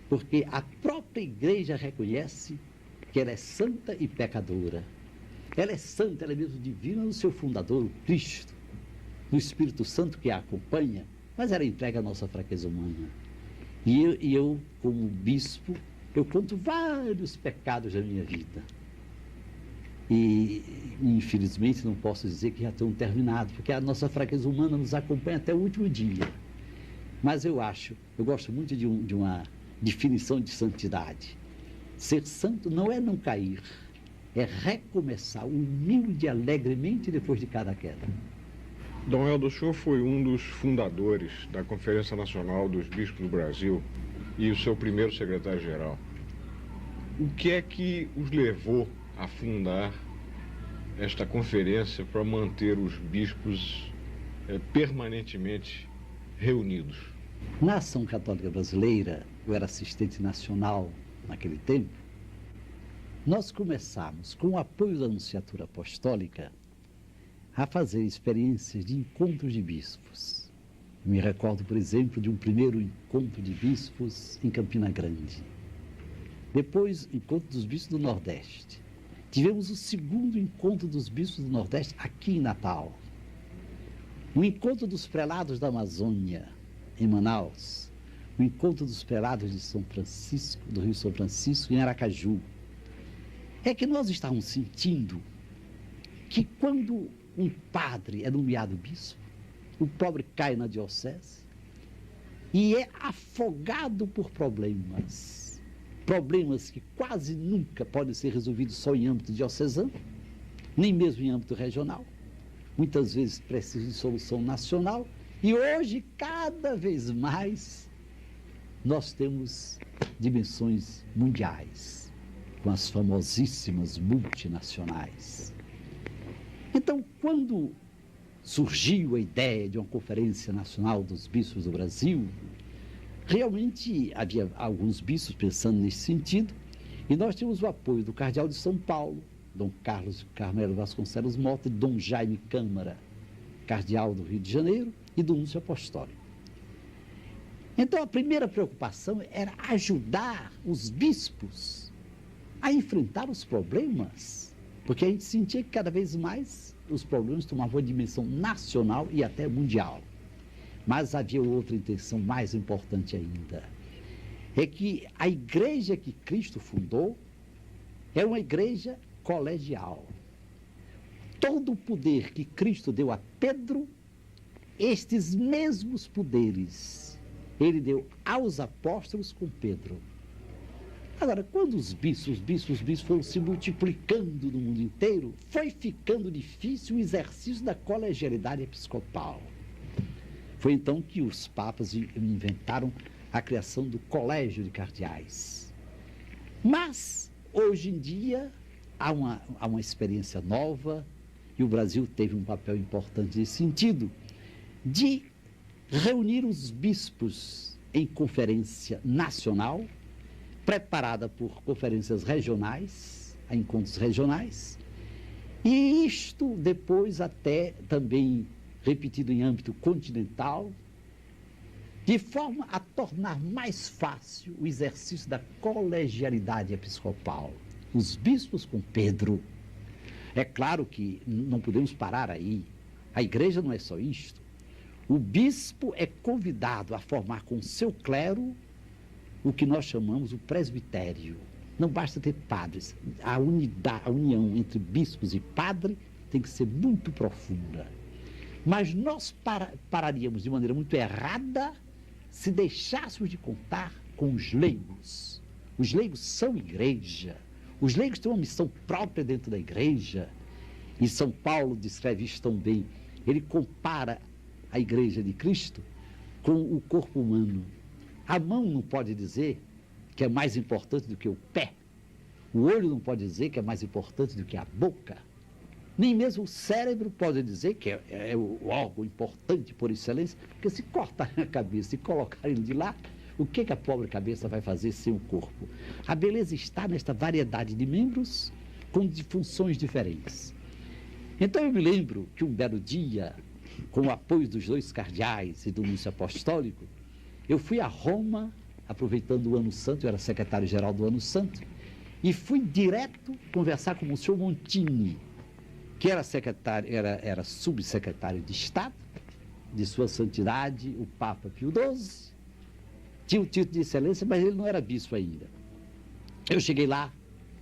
porque a própria igreja reconhece que ela é santa e pecadora. Ela é santa, ela é mesmo divina no seu fundador, o Cristo, no Espírito Santo que a acompanha, mas ela entrega a nossa fraqueza humana. E eu, como bispo, eu conto vários pecados da minha vida. E, infelizmente, não posso dizer que já estão terminados, porque a nossa fraqueza humana nos acompanha até o último dia. Mas eu gosto muito de uma definição de santidade. Ser santo não é não cair, é recomeçar humilde e alegremente depois de cada queda. Dom Helder, o senhor foi um dos fundadores da Conferência Nacional dos Bispos do Brasil e o seu primeiro secretário-geral. O que é que os levou a fundar esta conferência para manter os bispos permanentemente reunidos? Na Ação Católica Brasileira, eu era assistente nacional naquele tempo, nós começamos, com o apoio da Nunciatura Apostólica, a fazer experiências de encontros de bispos. Eu me recordo, por exemplo, de um primeiro encontro de bispos em Campina Grande. Depois, encontro dos bispos do Nordeste. Tivemos o segundo encontro dos bispos do Nordeste aqui em Natal. O encontro dos prelados da Amazônia, em Manaus, o encontro dos pelados de São Francisco, do Rio São Francisco, em Aracaju, é que nós estávamos sentindo que quando um padre é nomeado bispo, o pobre cai na diocese e é afogado por problemas que quase nunca podem ser resolvidos só em âmbito diocesano, nem mesmo em âmbito regional, muitas vezes precisam de solução nacional, e hoje, cada vez mais, nós temos dimensões mundiais, com as famosíssimas multinacionais. Então, quando surgiu a ideia de uma Conferência Nacional dos Bispos do Brasil, realmente havia alguns bispos pensando nesse sentido, e nós tínhamos o apoio do Cardeal de São Paulo, Dom Carlos Carmelo Vasconcelos Mota, e Dom Jaime Câmara, Cardeal do Rio de Janeiro, e do Núncio Apostólico. Então, a primeira preocupação era ajudar os bispos a enfrentar os problemas, porque a gente sentia que cada vez mais os problemas tomavam uma dimensão nacional e até mundial. Mas havia outra intenção mais importante ainda, é que a igreja que Cristo fundou é uma igreja colegial. Todo o poder que Cristo deu a Pedro, estes mesmos poderes ele deu aos apóstolos com Pedro. Agora, quando os bispos foram se multiplicando no mundo inteiro, foi ficando difícil o exercício da colegialidade episcopal. Foi então que os papas inventaram a criação do colégio de cardeais. Mas, hoje em dia, há uma experiência nova, e o Brasil teve um papel importante nesse sentido, de reunir os bispos em conferência nacional, preparada por conferências regionais, a encontros regionais, e isto depois até também repetido em âmbito continental, de forma a tornar mais fácil o exercício da colegialidade episcopal. Os bispos com Pedro. É claro que não podemos parar aí. A igreja não é só isto. O bispo é convidado a formar com o seu clero o que nós chamamos o presbitério. Não basta ter padres. A união entre bispos e padre tem que ser muito profunda. Mas nós pararíamos de maneira muito errada se deixássemos de contar com os leigos. Os leigos são igreja. Os leigos têm uma missão própria dentro da igreja. E São Paulo descreve isso tão bem. Ele compara a igreja de Cristo com o corpo humano. A mão não pode dizer que é mais importante do que o pé. O olho não pode dizer que é mais importante do que a boca. Nem mesmo o cérebro pode dizer que é o órgão importante por excelência, porque se cortarem a cabeça e colocarem de lá, o que a pobre cabeça vai fazer sem o corpo? A beleza está nesta variedade de membros com funções diferentes. Então eu me lembro que um belo dia, com o apoio dos 2 cardeais e do Núncio Apostólico, eu fui a Roma, aproveitando o Ano Santo, eu era secretário-geral do Ano Santo, e fui direto conversar com o Monsenhor Montini, que era subsecretário de Estado, de Sua Santidade, o Papa Pio XII, tinha o título de excelência, mas ele não era bispo ainda. Eu cheguei lá,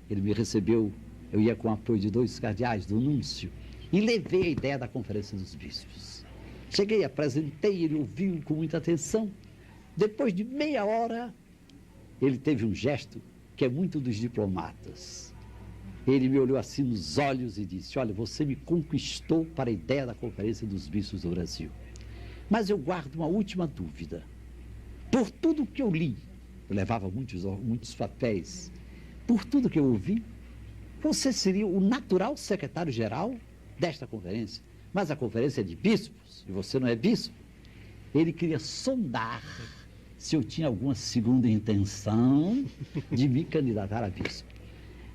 ele me recebeu, eu ia com o apoio de 2 cardeais, do Núncio, e levei a ideia da Conferência dos Bispos. Cheguei, apresentei, ele ouviu com muita atenção. Depois de meia hora, ele teve um gesto que é muito dos diplomatas. Ele me olhou assim nos olhos e disse: olha, você me conquistou para a ideia da Conferência dos Bispos do Brasil. Mas eu guardo uma última dúvida. Por tudo que eu li, eu levava muitos papéis, por tudo que eu ouvi, você seria o natural secretário-geral desta conferência. Mas a conferência é de bispos, e você não é bispo. Ele queria sondar se eu tinha alguma segunda intenção de me candidatar a bispo.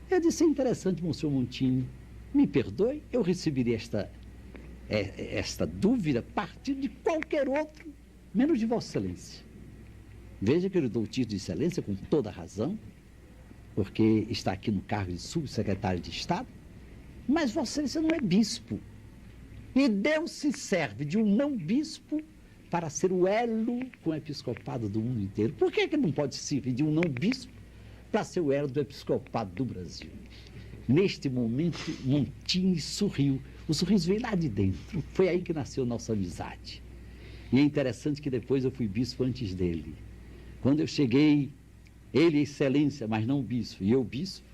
Eu disse: é interessante, Monsenhor Montini, me perdoe, eu receberia esta dúvida partindo de qualquer outro, menos de Vossa Excelência. Veja que eu lhe dou o título de excelência com toda a razão, porque está aqui no cargo de subsecretário de Estado, mas Vossa Excelência não é bispo. E Deus se serve de um não bispo para ser o elo com o episcopado do mundo inteiro. Por que não pode servir de um não-bispo para ser o elo do episcopado do Brasil? Neste momento, Montini sorriu. O sorriso veio lá de dentro. Foi aí que nasceu nossa amizade. E é interessante que depois eu fui bispo antes dele. Quando eu cheguei, ele excelência, mas não bispo, e eu bispo,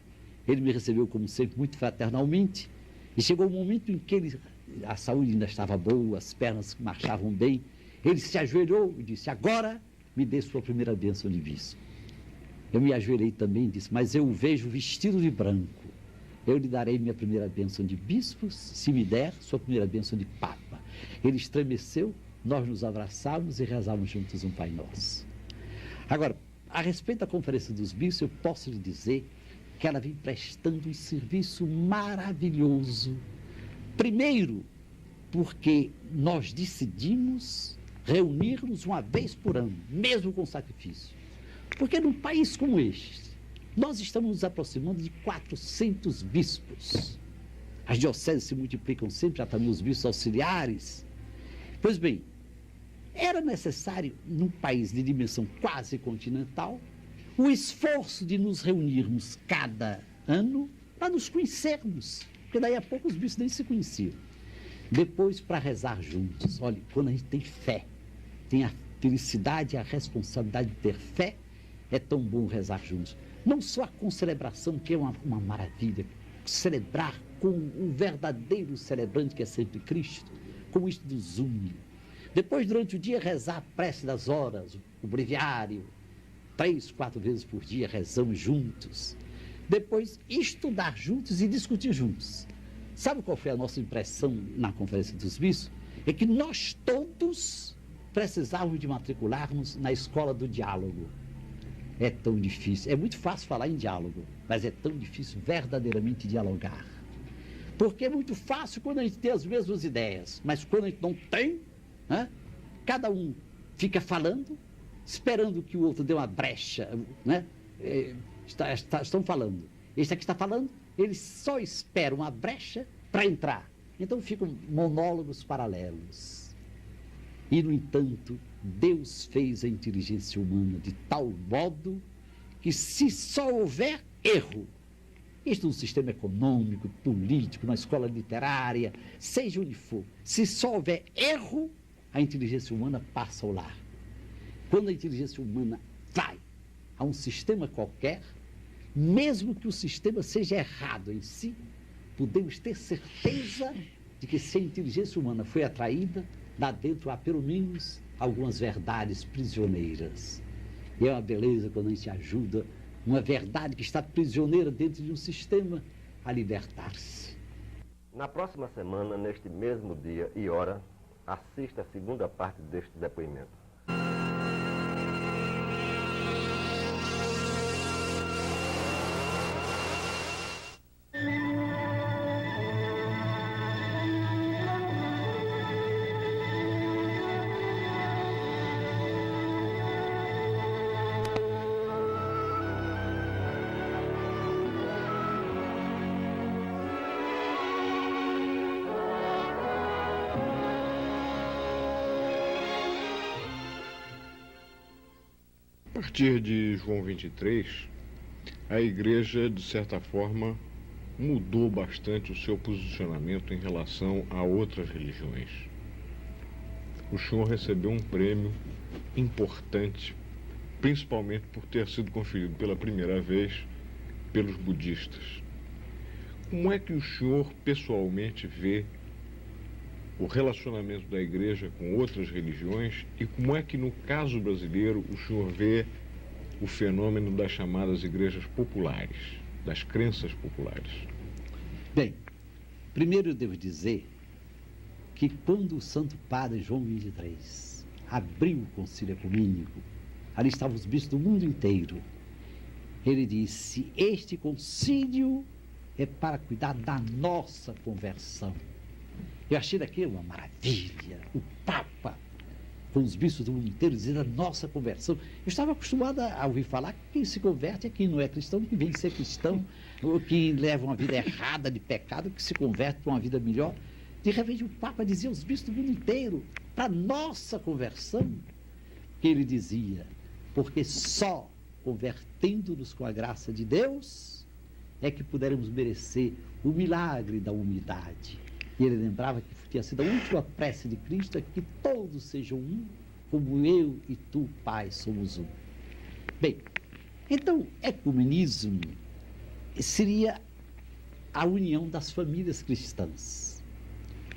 ele me recebeu, como sempre, muito fraternalmente. E chegou um momento em que a saúde ainda estava boa, as pernas marchavam bem. Ele se ajoelhou e disse: agora me dê sua primeira bênção de bispo. Eu me ajoelhei também e disse: mas eu o vejo vestido de branco. Eu lhe darei minha primeira bênção de bispo, se me der sua primeira bênção de papa. Ele estremeceu, nós nos abraçávamos e rezávamos juntos um Pai Nosso. Agora, a respeito da Conferência dos Bispos, eu posso lhe dizer que ela vem prestando um serviço maravilhoso. Primeiro, porque nós decidimos reunir-nos uma vez por ano, mesmo com sacrifício. Porque num país como este, nós estamos nos aproximando de 400 bispos. As dioceses se multiplicam sempre, já também os bispos auxiliares. Pois bem, era necessário, num país de dimensão quase continental, o esforço de nos reunirmos cada ano para nos conhecermos, porque daí a pouco os bispos nem se conheciam. Depois, para rezar juntos. Olha, quando a gente tem fé, tem a felicidade e a responsabilidade de ter fé, é tão bom rezar juntos. Não só a concelebração, que é uma maravilha, celebrar com o verdadeiro celebrante, que é sempre Cristo, como isto nos une. Depois, durante o dia, rezar a prece das horas, o breviário, 3, 4 vezes por dia rezamos juntos. Depois, estudar juntos e discutir juntos. Sabe qual foi a nossa impressão na Conferência dos Bispos? É que nós todos precisávamos de matricularmos na escola do diálogo. É tão difícil, é muito fácil falar em diálogo, mas é tão difícil verdadeiramente dialogar. Porque é muito fácil quando a gente tem as mesmas ideias, mas quando a gente não tem, cada um fica falando, esperando que o outro dê uma brecha, estão falando. Este aqui está falando, eles só esperam uma brecha para entrar. Então ficam monólogos paralelos. E, no entanto, Deus fez a inteligência humana de tal modo que, se só houver erro, isto no sistema econômico, político, na escola literária, seja onde for, se só houver erro, a inteligência humana passa ao lar. Quando a inteligência humana vai a um sistema qualquer, mesmo que o sistema seja errado em si, podemos ter certeza de que, se a inteligência humana foi atraída, lá dentro há pelo menos algumas verdades prisioneiras. E é uma beleza quando a gente ajuda uma verdade que está prisioneira dentro de um sistema a libertar-se. Na próxima semana, neste mesmo dia e hora, assista a segunda parte deste depoimento. A partir de João 23, a Igreja, de certa forma, mudou bastante o seu posicionamento em relação a outras religiões. O senhor recebeu um prêmio importante, principalmente por ter sido conferido pela primeira vez pelos budistas. Como é que o senhor pessoalmente vê o relacionamento da Igreja com outras religiões e como é que, no caso brasileiro, o senhor vê o fenômeno das chamadas igrejas populares, das crenças populares? Bem, primeiro eu devo dizer que, quando o Santo Padre João 23 abriu o concílio ecumênico, ali estavam os bispos do mundo inteiro, ele disse: este concílio é para cuidar da nossa conversão. Eu achei daquilo uma maravilha, o Papa, com os bispos do mundo inteiro, dizendo a nossa conversão. Eu estava acostumado a ouvir falar que quem se converte é quem não é cristão, que vem ser cristão, ou quem leva uma vida errada de pecado, que se converte para uma vida melhor. De repente o Papa dizia aos bispos do mundo inteiro, para nossa conversão, que ele dizia, porque só convertendo-nos com a graça de Deus é que puderemos merecer o milagre da humildade. E ele lembrava que tinha sido a última prece de Cristo, é que todos sejam um, como eu e tu, Pai, somos um. Bem, então, ecumenismo seria a união das famílias cristãs.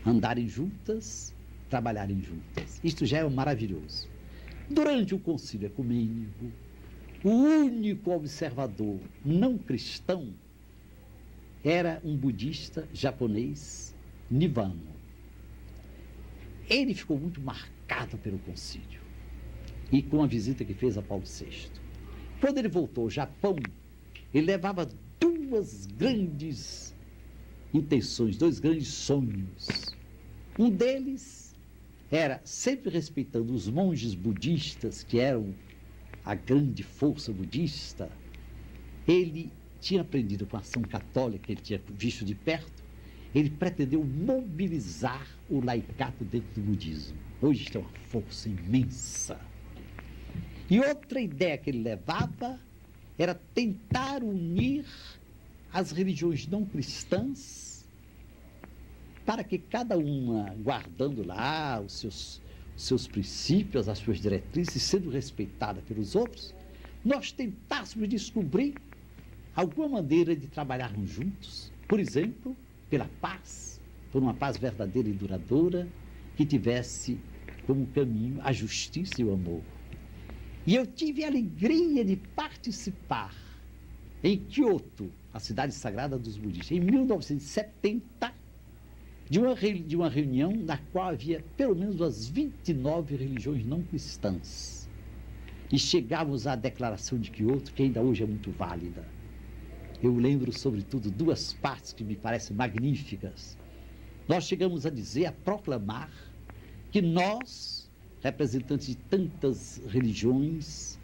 Andarem juntas, trabalharem juntas. Isto já é maravilhoso. Durante o concílio ecumênico, o único observador não cristão era um budista japonês, Nivano. Ele ficou muito marcado pelo concílio e com a visita que fez a Paulo VI. Quando ele voltou ao Japão, ele levava duas grandes intenções, dois grandes sonhos. Um deles era, sempre respeitando os monges budistas, que eram a grande força budista, ele tinha aprendido com a ação católica, ele tinha visto de perto, ele pretendeu mobilizar o laicato dentro do budismo. Hoje tem uma força imensa. E outra ideia que ele levava era tentar unir as religiões não cristãs para que cada uma, guardando lá os seus princípios, as suas diretrizes, sendo respeitada pelos outros, nós tentássemos descobrir alguma maneira de trabalharmos juntos, por exemplo, pela paz, por uma paz verdadeira e duradoura, que tivesse como caminho a justiça e o amor. E eu tive a alegria de participar em Kyoto, a cidade sagrada dos budistas, em 1970, de uma reunião na qual havia pelo menos umas 29 religiões não cristãs. E chegamos à declaração de Kyoto, que ainda hoje é muito válida. Eu lembro, sobretudo, duas partes que me parecem magníficas. Nós chegamos a dizer, a proclamar, que nós, representantes de tantas religiões,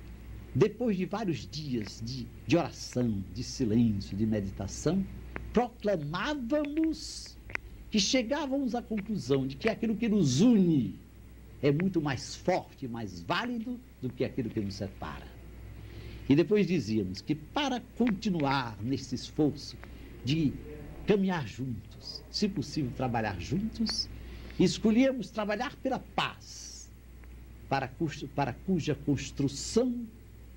depois de vários dias de oração, de silêncio, de meditação, proclamávamos que chegávamos à conclusão de que aquilo que nos une é muito mais forte e mais válido do que aquilo que nos separa. E depois dizíamos que para continuar nesse esforço de caminhar juntos, se possível trabalhar juntos, escolhíamos trabalhar pela paz, para cuja construção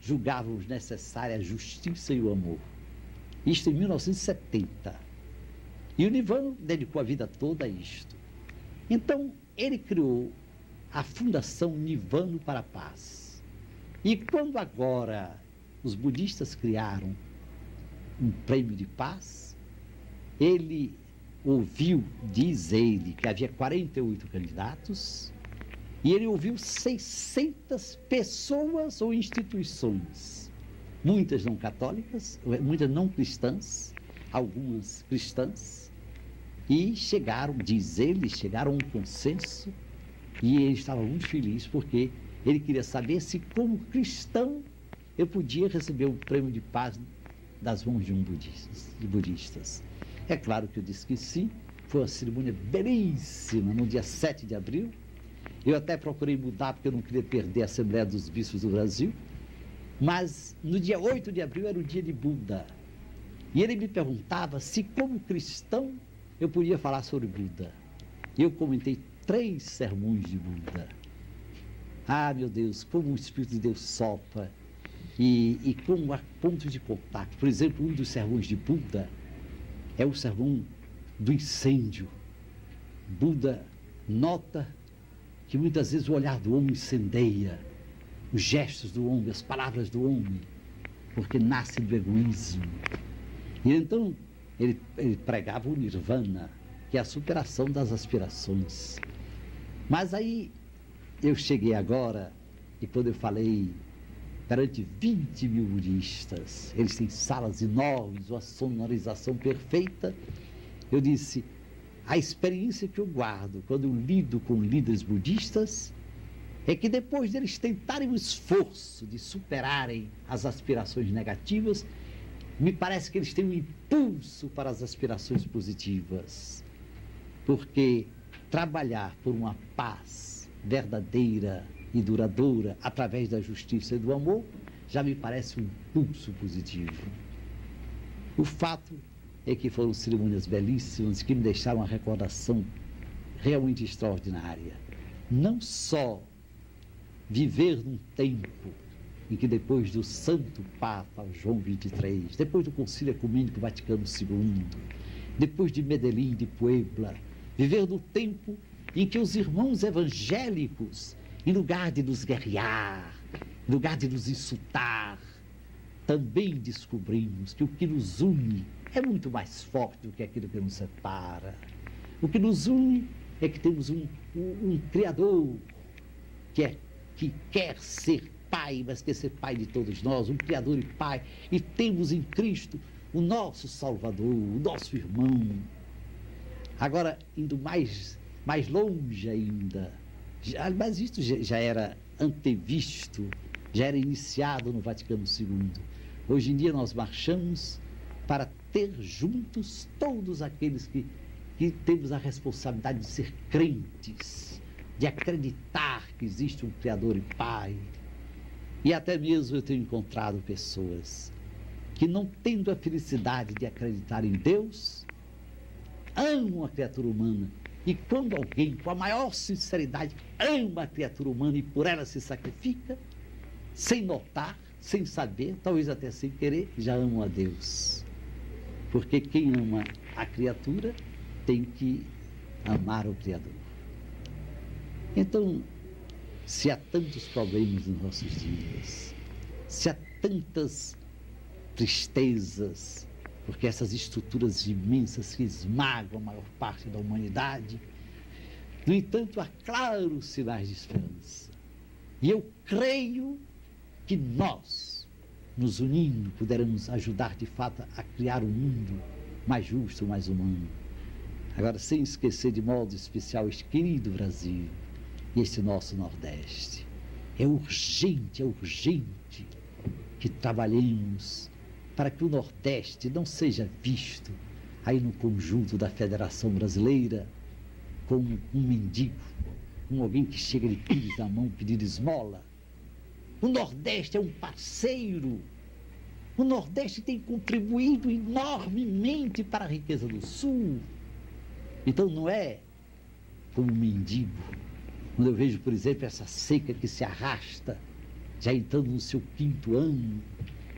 julgávamos necessária a justiça e o amor. Isto em 1970. E o Nivano dedicou a vida toda a isto. Então, ele criou a Fundação Nivano para a Paz. E quando agora os budistas criaram um prêmio de paz, ele ouviu, diz ele, que havia 48 candidatos, e ele ouviu 600 pessoas ou instituições, muitas não católicas, muitas não cristãs, algumas cristãs, e chegaram, diz ele, chegaram a um consenso, e ele estava muito feliz porque ele queria saber se, como cristão, eu podia receber o prêmio de paz das mãos de budistas. É claro que eu disse que sim, foi uma cerimônia belíssima, no dia 7 de abril. Eu até procurei mudar, porque eu não queria perder a Assembleia dos Bispos do Brasil, mas no dia 8 de abril era o dia de Buda. E ele me perguntava se, como cristão, eu podia falar sobre Buda. E eu comentei 3 sermões de Buda. Ah, meu Deus, como o Espírito de Deus sopra e como há pontos de contato. Por exemplo, um dos sermões de Buda é o sermão do incêndio. Buda nota que muitas vezes o olhar do homem incendeia, os gestos do homem, as palavras do homem, porque nasce do egoísmo. E então ele pregava o nirvana, que é a superação das aspirações. Mas aí eu cheguei agora, e quando eu falei perante 20 mil budistas, eles têm salas enormes, uma sonorização perfeita, eu disse, a experiência que eu guardo quando eu lido com líderes budistas é que depois deles tentarem o esforço de superarem as aspirações negativas, me parece que eles têm um impulso para as aspirações positivas. porque trabalhar por uma paz verdadeira e duradoura através da justiça e do amor já me parece um impulso positivo. O fato é que foram cerimônias belíssimas que me deixaram uma recordação realmente extraordinária. Não só viver num tempo em que depois do Santo Papa João XXIII, depois do Concílio Ecumênico Vaticano II, depois de Medellín, de Puebla, viver no tempo em que os irmãos evangélicos, em lugar de nos guerrear, em lugar de nos insultar, também descobrimos que o que nos une é muito mais forte do que aquilo que nos separa. O que nos une é que temos um Criador que quer ser Pai, mas quer ser Pai de todos nós, um Criador e Pai, e temos em Cristo o nosso Salvador, o nosso irmão. Agora, indo mais longe ainda, mas isto já era antevisto, já era iniciado no Vaticano II. Hoje em dia nós marchamos para ter juntos todos aqueles que temos a responsabilidade de ser crentes, de acreditar que existe um Criador e Pai. E até mesmo eu tenho encontrado pessoas que, não tendo a felicidade de acreditar em Deus, amam a criatura humana. E quando alguém, com a maior sinceridade, ama a criatura humana e por ela se sacrifica, sem notar, sem saber, talvez até sem querer, já amam a Deus. Porque quem ama a criatura tem que amar o Criador. Então, se há tantos problemas nos nossos dias, se há tantas tristezas, porque essas estruturas imensas que esmagam a maior parte da humanidade, no entanto, há claros sinais de esperança. E eu creio que nós, nos unindo, poderemos ajudar de fato a criar um mundo mais justo, mais humano. Agora, sem esquecer de modo especial este querido Brasil e este nosso Nordeste. É urgente que trabalhemos para que o Nordeste não seja visto aí no conjunto da Federação Brasileira como um mendigo, como alguém que chega de pires na mão pedir esmola. O Nordeste é um parceiro. O Nordeste tem contribuído enormemente para a riqueza do Sul. Então não é como um mendigo. Quando eu vejo, por exemplo, essa seca que se arrasta, já entrando no seu 5º ano,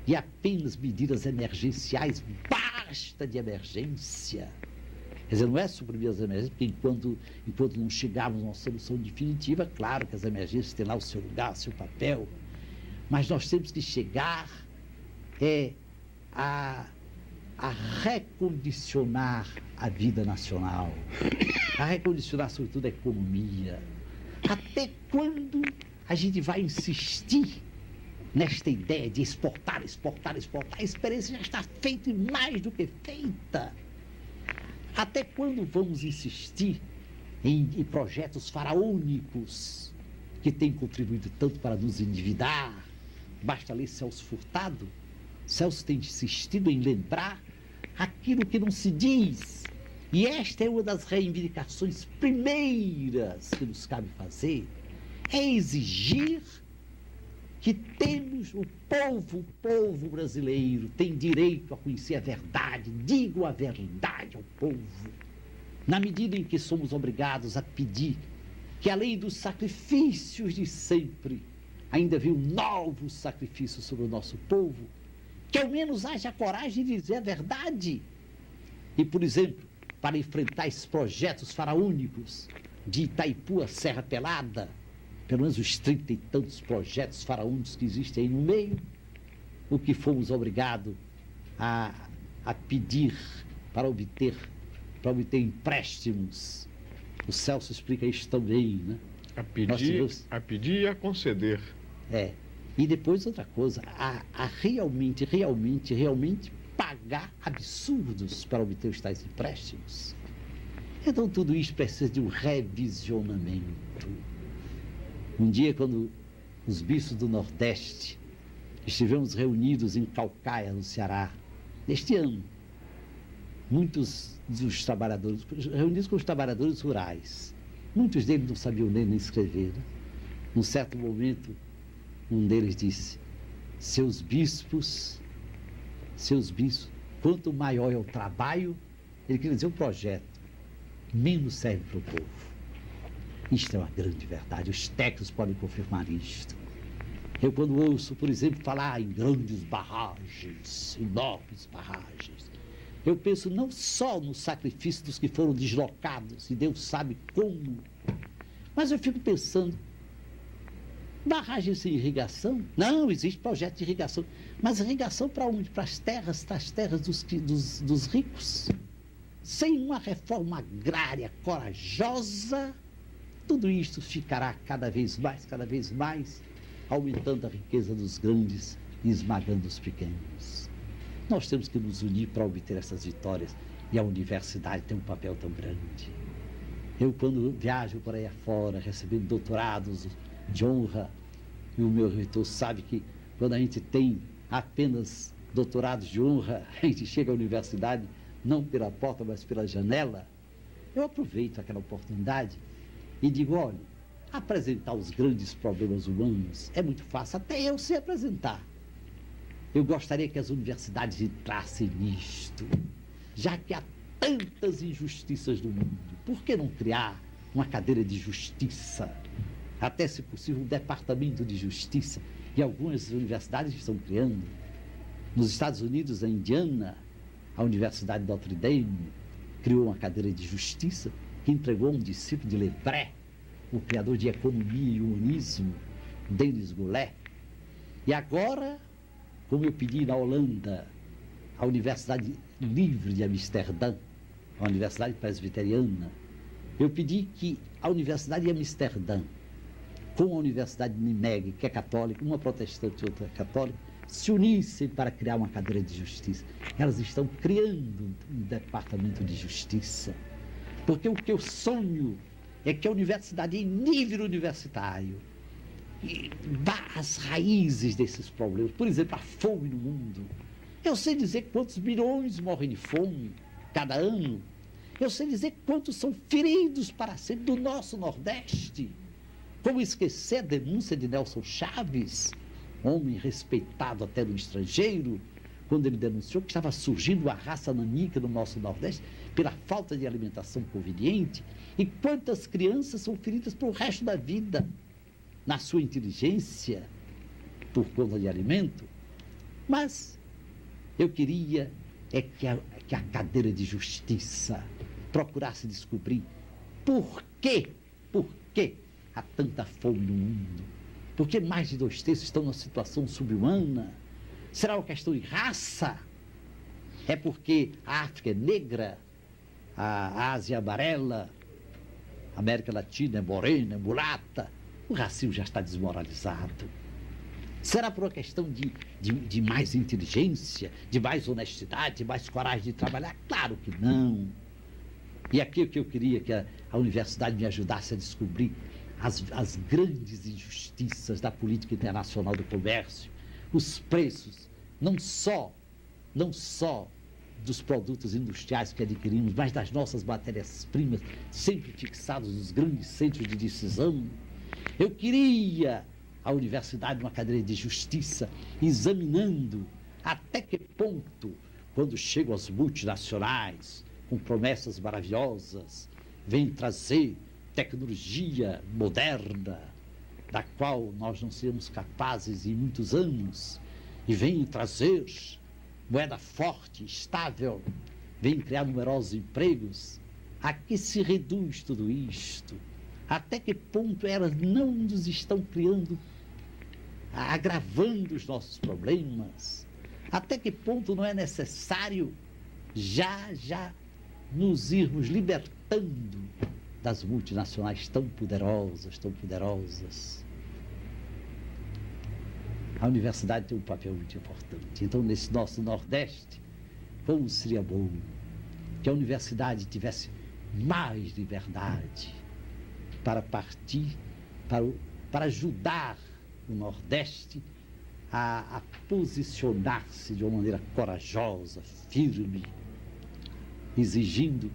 e apenas medidas emergenciais, basta de emergência. Quer dizer, não é suprimir as emergências, porque enquanto não chegarmos a uma solução definitiva, claro que as emergências têm lá o seu lugar, o seu papel, mas nós temos que chegar a recondicionar a vida nacional, a recondicionar, sobretudo, a economia. Até quando a gente vai insistir nesta ideia de exportar? A experiência já está feita e mais do que feita. Até quando vamos insistir em projetos faraônicos que têm contribuído tanto para nos endividar? Basta ler Celso Furtado. Celso tem insistido em lembrar aquilo que não se diz. E esta é uma das reivindicações primeiras que nos cabe fazer, é exigir que temos o povo brasileiro tem direito a conhecer a verdade. Digo a verdade ao povo, na medida em que somos obrigados a pedir que, além dos sacrifícios de sempre, ainda venham novos sacrifícios sobre o nosso povo, que ao menos haja a coragem de dizer a verdade. E, por exemplo, para enfrentar esses projetos faraônicos de Itaipu a Serra Pelada, pelo menos os 30 e tantos projetos faraônicos que existem aí no meio, o que fomos obrigados a pedir para obter empréstimos. O Celso explica isso também, né? A pedir e a conceder. E depois outra coisa, a realmente pagar absurdos para obter os tais empréstimos. Então tudo isso precisa de um revisionamento. Um dia, quando os bispos do Nordeste estivemos reunidos em Caucaia, no Ceará, neste ano, muitos dos trabalhadores, reunidos com os trabalhadores rurais, muitos deles não sabiam ler nem escrever. Num certo momento, um deles disse: seus bispos, quanto maior é o trabalho, ele queria dizer o projeto, menos serve para o povo. Isto é uma grande verdade, os técnicos podem confirmar isto. Eu, quando ouço, por exemplo, falar em grandes barragens, enormes barragens, eu penso não só no sacrifício dos que foram deslocados, e Deus sabe como, mas eu fico pensando, barragem sem irrigação? Não, existe projeto de irrigação. Mas irrigação para onde? Para as terras dos ricos. Sem uma reforma agrária corajosa, tudo isto ficará cada vez mais, aumentando a riqueza dos grandes e esmagando os pequenos. Nós temos que nos unir para obter essas vitórias, e a universidade tem um papel tão grande. Eu, quando viajo por aí afora, recebendo doutorados de honra, e o meu reitor sabe que quando a gente tem apenas doutorados de honra, a gente chega à universidade não pela porta, mas pela janela. Eu aproveito aquela oportunidade e digo: olha, apresentar os grandes problemas humanos é muito fácil, até eu sei apresentar. Eu gostaria que as universidades entrassem nisto, já que há tantas injustiças no mundo. Por que não criar uma cadeira de justiça? Até, se possível, um departamento de justiça. E algumas universidades estão criando. Nos Estados Unidos, a Indiana, a Universidade de Notre Dame criou uma cadeira de justiça que entregou a um discípulo de Lebré, o criador de economia e humanismo, Denis Goulet. E agora, como eu pedi na Holanda, a Universidade Livre de Amsterdã, a Universidade Presbiteriana, eu pedi que a Universidade de Amsterdã, com a Universidade de Nimeg, que é católica, uma protestante e outra católica, se unissem para criar uma cadeira de justiça. Elas estão criando um departamento de justiça. Porque o que eu sonho é que a universidade, em nível universitário, vá às raízes desses problemas. Por exemplo, a fome no mundo. Eu sei dizer quantos milhões morrem de fome cada ano. Eu sei dizer quantos são feridos para sempre do nosso Nordeste. Como esquecer a denúncia de Nelson Chaves, homem respeitado até no estrangeiro, quando ele denunciou que estava surgindo uma raça nanica no nosso Nordeste pela falta de alimentação conveniente, e quantas crianças são feridas para o resto da vida na sua inteligência por conta de alimento. Mas eu queria que a cadeira de justiça procurasse descobrir por quê há tanta fome no mundo. Por que mais de 2/3 estão numa situação subhumana? Será uma questão de raça? É porque a África é negra, a Ásia é amarela, a América Latina é morena, é mulata? O racismo já está desmoralizado. Será por uma questão de mais inteligência, de mais honestidade, de mais coragem de trabalhar? Claro que não. E aqui o que eu queria que a universidade me ajudasse a descobrir as grandes injustiças da política internacional do comércio, os preços, não só dos produtos industriais que adquirimos, mas das nossas matérias-primas, sempre fixados nos grandes centros de decisão. Eu queria a universidade uma cadeira de justiça, examinando até que ponto, quando chegam as multinacionais com promessas maravilhosas, vêm trazer tecnologia moderna, da qual nós não seremos capazes em muitos anos, e vêm trazer moeda forte, estável, vêm criar numerosos empregos. A que se reduz tudo isto? Até que ponto elas não nos estão criando, agravando os nossos problemas? Até que ponto não é necessário já nos irmos libertando das multinacionais tão poderosas, tão poderosas? A universidade tem um papel muito importante. Então, nesse nosso Nordeste, como seria bom que a universidade tivesse mais liberdade para partir, para ajudar o Nordeste a posicionar-se de uma maneira corajosa, firme, exigindo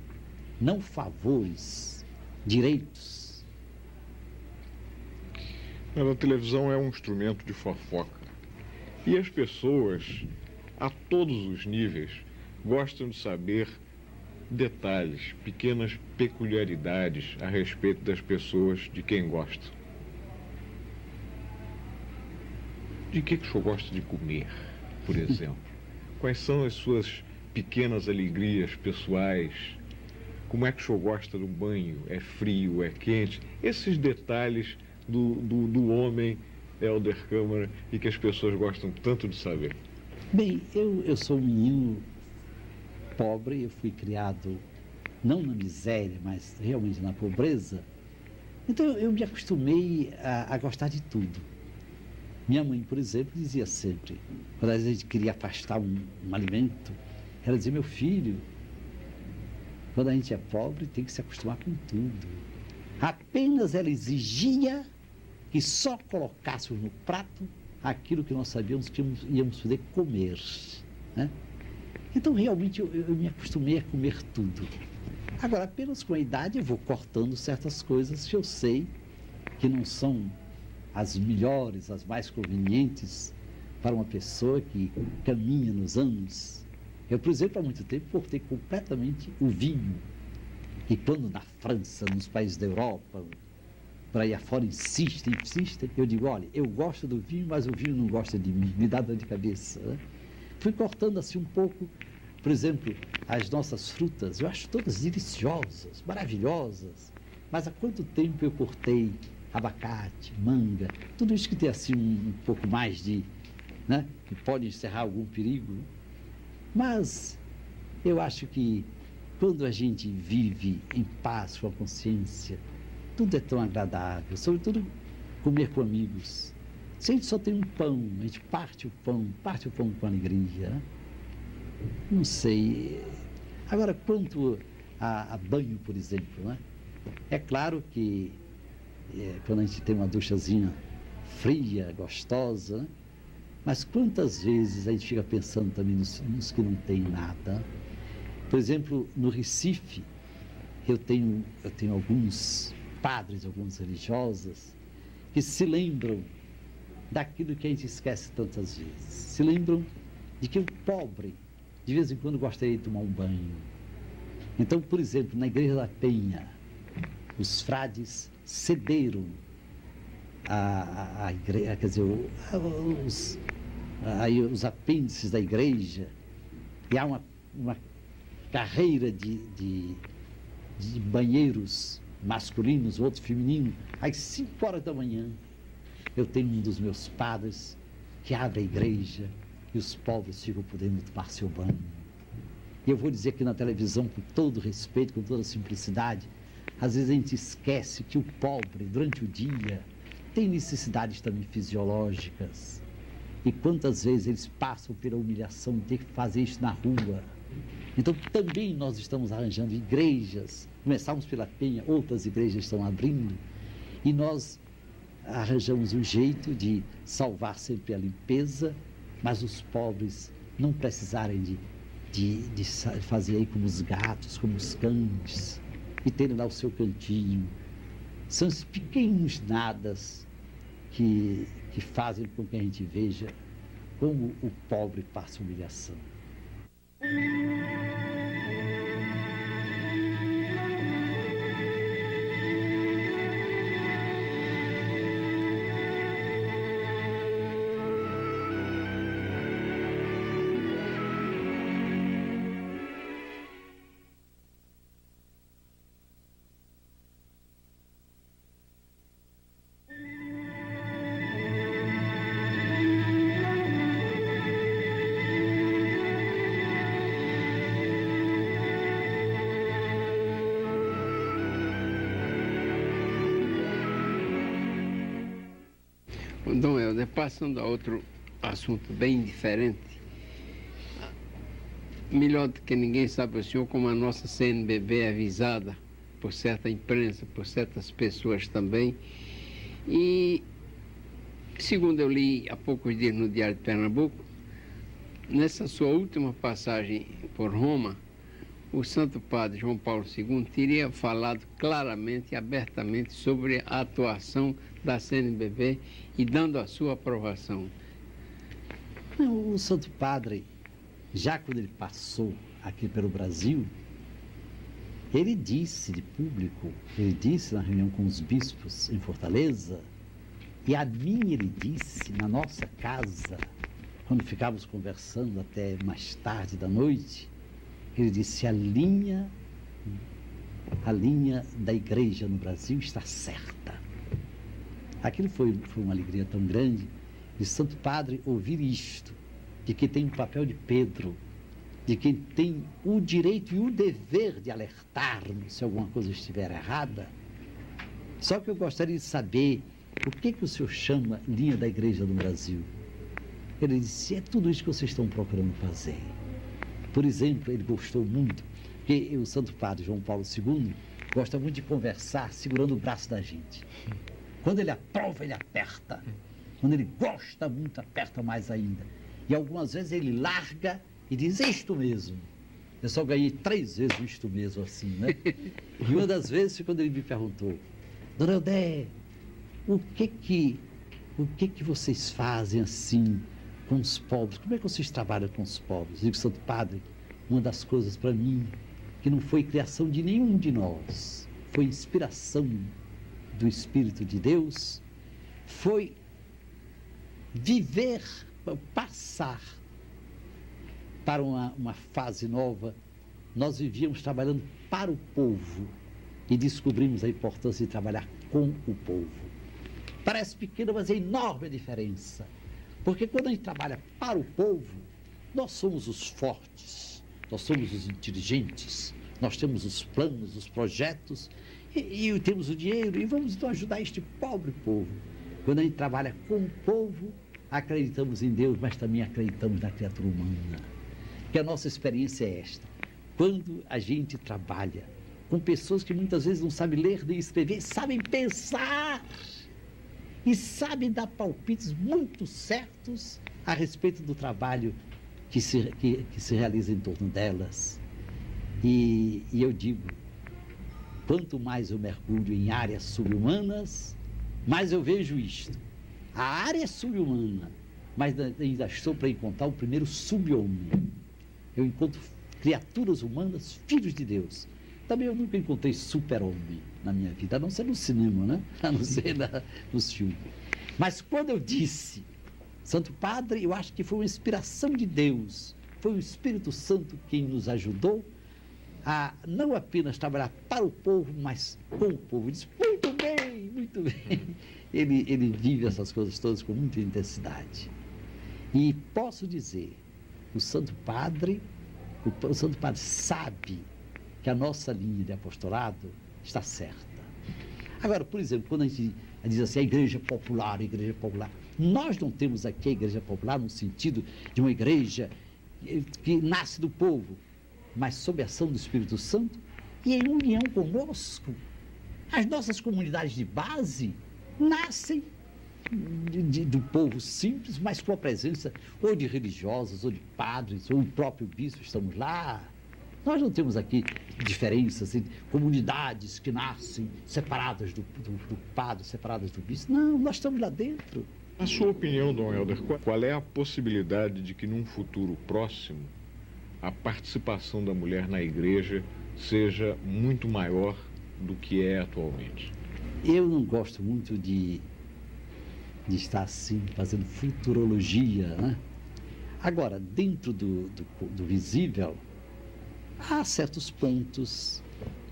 não favores, direitos. Mas a televisão é um instrumento de fofoca. E as pessoas, a todos os níveis, gostam de saber detalhes, pequenas peculiaridades a respeito das pessoas de quem gosta. De que o senhor gosta de comer, por exemplo? Quais são as suas pequenas alegrias pessoais? Como é que o senhor gosta do banho? É frio, é quente? Esses detalhes do homem Hélder Câmara e que as pessoas gostam tanto de saber. Bem, eu sou um menino pobre, eu fui criado não na miséria, mas realmente na pobreza. Então eu me acostumei a gostar de tudo. Minha mãe, por exemplo, dizia sempre, quando a gente queria afastar um alimento, ela dizia: meu filho, quando a gente é pobre tem que se acostumar com tudo. Apenas ela exigia que só colocássemos no prato aquilo que nós sabíamos que íamos poder comer, né? Então, realmente, eu me acostumei a comer tudo. Agora, apenas com a idade, eu vou cortando certas coisas que eu sei que não são as melhores, as mais convenientes para uma pessoa que caminha nos anos. Eu, por exemplo, há muito tempo cortei completamente o vinho. E quando na França, nos países da Europa, por aí afora insistem, eu digo: olha, eu gosto do vinho, mas o vinho não gosta de mim, me dá dor de cabeça, né? Fui cortando assim um pouco, por exemplo, as nossas frutas, eu acho todas deliciosas, maravilhosas, mas há quanto tempo eu cortei abacate, manga, tudo isso que tem assim um pouco mais de, né, que pode encerrar algum perigo. Mas eu acho que quando a gente vive em paz com a consciência, tudo é tão agradável, sobretudo comer com amigos. Se a gente só tem um pão, a gente parte o pão com alegria, né? Não sei. Agora, quanto a banho, por exemplo, né? É claro que quando a gente tem uma duchazinha fria, gostosa, né? Mas quantas vezes a gente fica pensando também nos que não tem nada? Por exemplo, no Recife, eu tenho alguns padres, algumas religiosas, que se lembram daquilo que a gente esquece tantas vezes. Se lembram de que o pobre, de vez em quando, gostaria de tomar um banho. Então, por exemplo, na Igreja da Penha, os frades cederam a igreja, quer dizer, os apêndices da igreja, e há uma carreira de banheiros masculinos, outro feminino. Às 5 horas da manhã, eu tenho um dos meus padres que abre a igreja e os pobres ficam podendo tomar seu banho. E eu vou dizer aqui na televisão, com todo respeito, com toda simplicidade, às vezes a gente esquece que o pobre, durante o dia, tem necessidades também fisiológicas. E quantas vezes eles passam pela humilhação de ter que fazer isso na rua. Então, também nós estamos arranjando igrejas, começamos pela Penha, outras igrejas estão abrindo, e nós arranjamos um jeito de salvar sempre a limpeza, mas os pobres não precisarem de fazer aí como os gatos, como os cães, e terem lá o seu cantinho. São esses pequenos nadas que fazem com que a gente veja como o pobre passa humilhação. Dom Hélder, passando a outro assunto bem diferente, melhor do que ninguém sabe o senhor como a nossa CNBB é avisada por certa imprensa, por certas pessoas também, e segundo eu li há poucos dias no Diário de Pernambuco, nessa sua última passagem por Roma, o Santo Padre João Paulo II teria falado claramente e abertamente sobre a atuação da CNBB e dando a sua aprovação. Não, o Santo Padre, já quando ele passou aqui pelo Brasil, ele disse de público, ele disse na reunião com os bispos em Fortaleza, e a mim ele disse, na nossa casa, quando ficávamos conversando até mais tarde da noite, ele disse: a linha da igreja no Brasil está certa. Aquilo foi uma alegria tão grande de Santo Padre ouvir isto, de que tem o papel de Pedro, de quem tem o direito e o dever de alertar-nos se alguma coisa estiver errada. Só que eu gostaria de saber o que o senhor chama linha da igreja no Brasil. Ele disse: é tudo isso que vocês estão procurando fazer. Por exemplo, ele gostou muito, porque o Santo Padre João Paulo II gosta muito de conversar segurando o braço da gente. Quando ele aprova, ele aperta. Quando ele gosta muito, aperta mais ainda. E algumas vezes ele larga e diz: isto mesmo. Eu só ganhei 3 vezes isto mesmo assim, né? E uma das vezes foi quando ele me perguntou: Dona Eudé, o que que vocês fazem assim com os pobres? Como é que vocês trabalham com os pobres? Eu digo: Santo Padre, uma das coisas para mim que não foi criação de nenhum de nós, foi inspiração do Espírito de Deus, foi viver, passar para uma fase nova. Nós vivíamos trabalhando para o povo e descobrimos a importância de trabalhar com o povo. Parece pequena, mas é enorme a diferença. Porque quando a gente trabalha para o povo, nós somos os fortes, nós somos os inteligentes, nós temos os planos, os projetos e temos o dinheiro e vamos então ajudar este pobre povo. Quando a gente trabalha com o povo, acreditamos em Deus, mas também acreditamos na criatura humana. Que a nossa experiência é esta: quando a gente trabalha com pessoas que muitas vezes não sabem ler nem escrever, sabem pensar e sabem dar palpites muito certos a respeito do trabalho que se realiza em torno delas. E eu digo, quanto mais eu mergulho em áreas subhumanas, mais eu vejo isto. A área é subhumana, mas ainda estou para encontrar o primeiro sub-homem. Eu encontro criaturas humanas, filhos de Deus. Também eu nunca encontrei super-homem na minha vida, a não ser no cinema, né? A não ser nos filmes. Mas quando eu disse, Santo Padre, eu acho que foi uma inspiração de Deus, foi o Espírito Santo quem nos ajudou a não apenas trabalhar para o povo, mas com o povo. Ele disse: muito bem, muito bem. Ele vive essas coisas todas com muita intensidade. E posso dizer, o Santo Padre sabe que a nossa linha de apostolado está certa. Agora, por exemplo, quando a gente diz assim, a igreja popular, nós não temos aqui a igreja popular no sentido de uma igreja que nasce do povo, mas sob a ação do Espírito Santo e em união conosco. As nossas comunidades de base nascem do povo simples, mas com a presença ou de religiosos, ou de padres, ou o próprio bispo, estamos lá. Nós não temos aqui diferenças, comunidades que nascem separadas do padre, separadas do bispo. Não, nós estamos lá dentro. Na sua opinião, Dom Helder, qual é a possibilidade de que num futuro próximo a participação da mulher na igreja seja muito maior do que é atualmente? Eu não gosto muito de estar assim, fazendo futurologia, né? Agora, dentro do visível, há certos pontos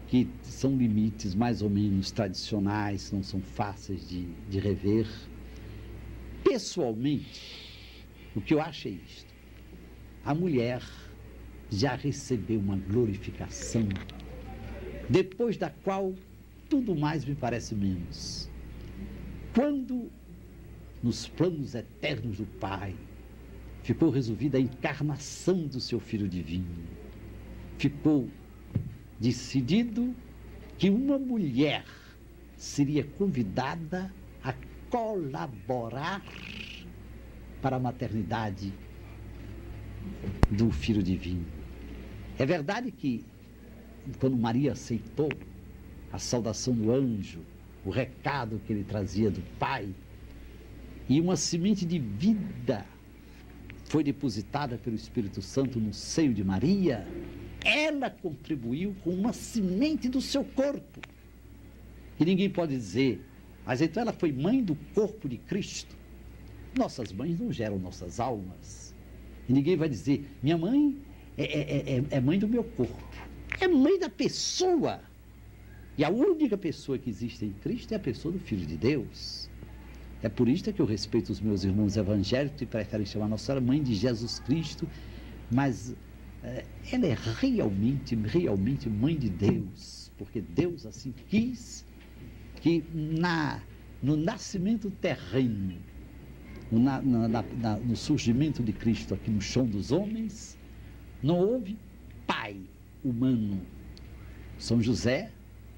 que são limites mais ou menos tradicionais, não são fáceis de rever. Pessoalmente, o que eu acho é isto: a mulher já recebeu uma glorificação, depois da qual tudo mais me parece menos. Quando, nos planos eternos do Pai, ficou resolvida a encarnação do seu Filho Divino, ficou decidido que uma mulher seria convidada a colaborar para a maternidade do Filho Divino. É verdade que quando Maria aceitou a saudação do anjo, o recado que ele trazia do Pai, e uma semente de vida foi depositada pelo Espírito Santo no seio de Maria, ela contribuiu com uma semente do seu corpo. E ninguém pode dizer, mas então ela foi mãe do corpo de Cristo. Nossas mães não geram nossas almas. E ninguém vai dizer, minha mãe é mãe do meu corpo. É mãe da pessoa. E a única pessoa que existe em Cristo é a pessoa do Filho de Deus. É por isso que eu respeito os meus irmãos evangélicos que preferem chamar Nossa Senhora mãe de Jesus Cristo, mas ela é realmente mãe de Deus, porque Deus assim quis que no nascimento terreno, no surgimento de Cristo aqui no chão dos homens, não houve pai humano. São José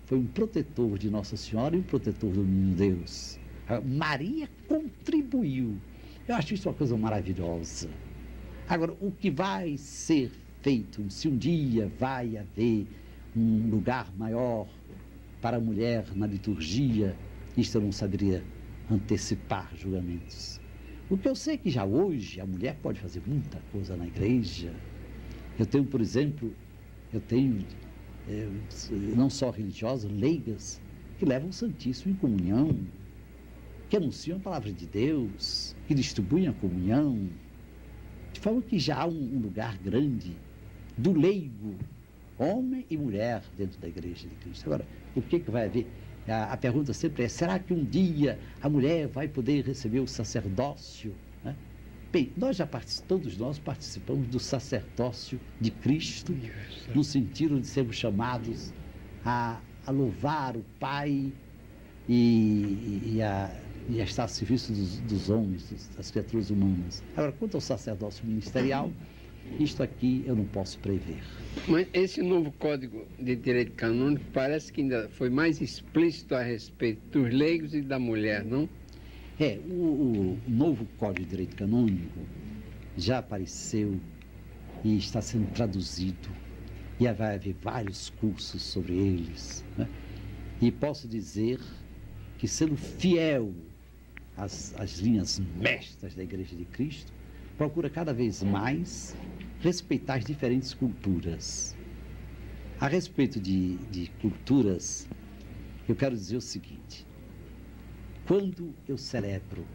foi um protetor de Nossa Senhora e um protetor do menino Deus. Maria contribuiu. Eu acho isso uma coisa maravilhosa. Agora, o que vai ser feito, se um dia vai haver um lugar maior para a mulher na liturgia, isto eu não saberia antecipar julgamentos. O que eu sei é que já hoje a mulher pode fazer muita coisa na igreja. Eu tenho, por exemplo, não só religiosas, leigas, que levam o Santíssimo em comunhão, que anunciam a palavra de Deus, que distribuem a comunhão, de forma que já há um lugar grande do leigo, homem e mulher, dentro da Igreja de Cristo. Agora, o que vai haver? A pergunta sempre é, será que um dia a mulher vai poder receber o sacerdócio? Né? Bem, todos nós participamos do sacerdócio de Cristo, no sentido de sermos chamados a louvar o Pai e a estar a serviço dos homens, das criaturas humanas. Agora, quanto ao sacerdócio ministerial, isto aqui eu não posso prever. Mas esse novo Código de Direito Canônico parece que ainda foi mais explícito a respeito dos leigos e da mulher, não? O novo Código de Direito Canônico já apareceu e está sendo traduzido, e vai haver vários cursos sobre eles, né? E posso dizer que, sendo fiel às linhas mestras da Igreja de Cristo, procura cada vez mais respeitar as diferentes culturas. A respeito de culturas, eu quero dizer o seguinte: quando eu celebro,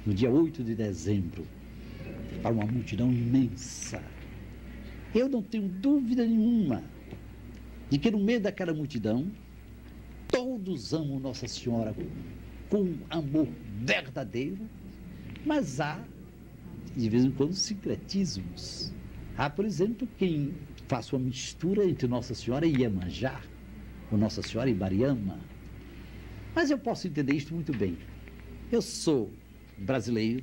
no dia 8 de dezembro, para uma multidão imensa, eu não tenho dúvida nenhuma de que no meio daquela multidão, todos amam Nossa Senhora com amor verdadeiro, mas há, de vez em quando, sincretismos. Há, por exemplo, quem faça uma mistura entre Nossa Senhora e Iemanjá, ou Nossa Senhora e Mariama. Mas eu posso entender isto muito bem. Eu sou brasileiro,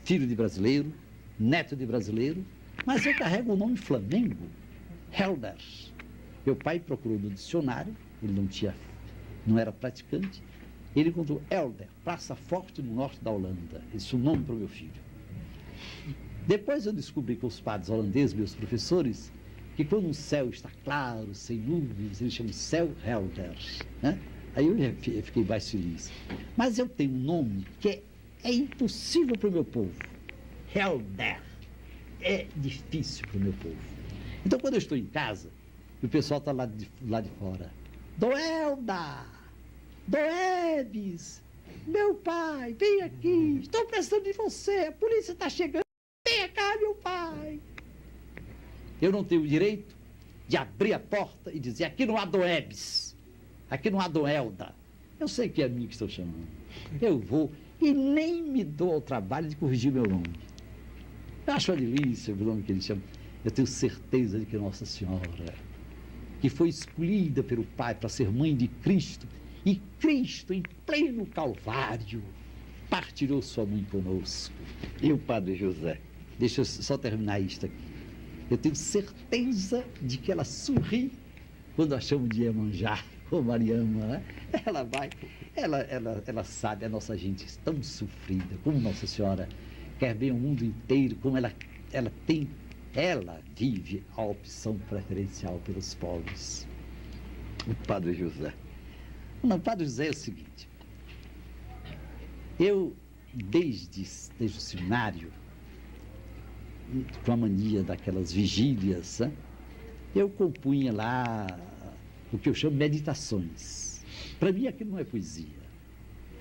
filho de brasileiro, neto de brasileiro, mas eu carrego o nome Flamengo, Helder. Meu pai procurou no dicionário, ele não era praticante, ele encontrou Helder, Praça Forte, no norte da Holanda. Esse é o nome para o meu filho. Depois eu descobri com os padres holandeses, meus professores, que quando um céu está claro, sem nuvens, eles chamam céu Helder, né? Aí eu fiquei mais feliz. Mas eu tenho um nome que é impossível para o meu povo. Helder. É difícil para o meu povo. Então, quando eu estou em casa, e o pessoal está lá de fora, Doelda, Doebes, meu pai, vem aqui, estou precisando de você, a polícia está chegando, vem cá, meu pai. Eu não tenho o direito de abrir a porta e dizer, aqui não há Doebes, aqui não há Doelda. Eu sei que é a mim que estão chamando. Eu vou e nem me dou ao trabalho de corrigir meu nome. Eu acho uma delícia o nome que ele chama. Eu tenho certeza de que Nossa Senhora, que foi escolhida pelo Pai para ser mãe de Cristo, e Cristo, em pleno Calvário, partilhou sua mãe conosco. E o Padre José? Deixa eu só terminar isto aqui. Eu tenho certeza de que ela sorri quando a chamo de Iemanjá, ou Mariama, né? Ela sabe, a nossa gente tão sofrida, como Nossa Senhora quer bem o mundo inteiro, como ela tem ela vive a opção preferencial pelos pobres. O Padre José. Não, o Padre José é o seguinte, eu, desde o seminário, com a mania daquelas vigílias, eu compunha lá o que eu chamo de meditações. Para mim aquilo não é poesia,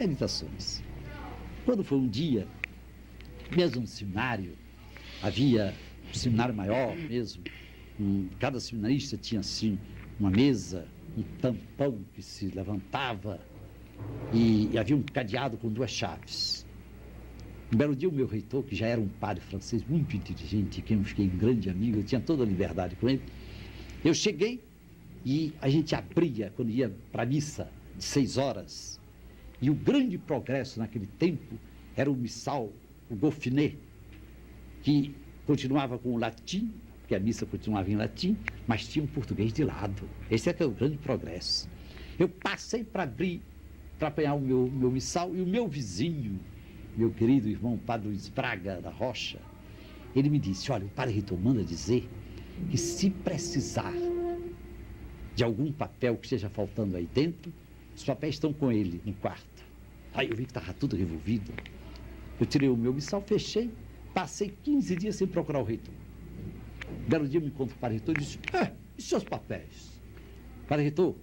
meditações. Quando foi um dia, mesmo no seminário, havia um seminário maior mesmo, cada seminarista tinha assim uma mesa, um tampão que se levantava e havia um cadeado com 2 chaves. Um belo dia o meu reitor, que já era um padre francês muito inteligente, quem eu fiquei um grande amigo, eu tinha toda a liberdade com ele, eu cheguei e a gente abria quando ia para a missa de 6 horas, e o grande progresso naquele tempo era o missal, o Goffinet, que continuava com o latim, porque a missa continuava em latim, mas tinha um português de lado. Esse é que é o grande progresso. Eu passei para abrir, para apanhar o meu missal, e o meu vizinho, meu querido irmão Padre Luiz Braga da Rocha, ele me disse, olha, o Padre Reitor manda dizer que se precisar de algum papel que esteja faltando aí dentro, os papéis estão com ele no quarto. Aí eu vi que estava tudo revolvido. Eu tirei o meu missal, fechei, passei 15 dias sem procurar o reitor. Um belo dia eu me encontro com o Padre Reitor e disse, e seus papéis? Padre Reitor,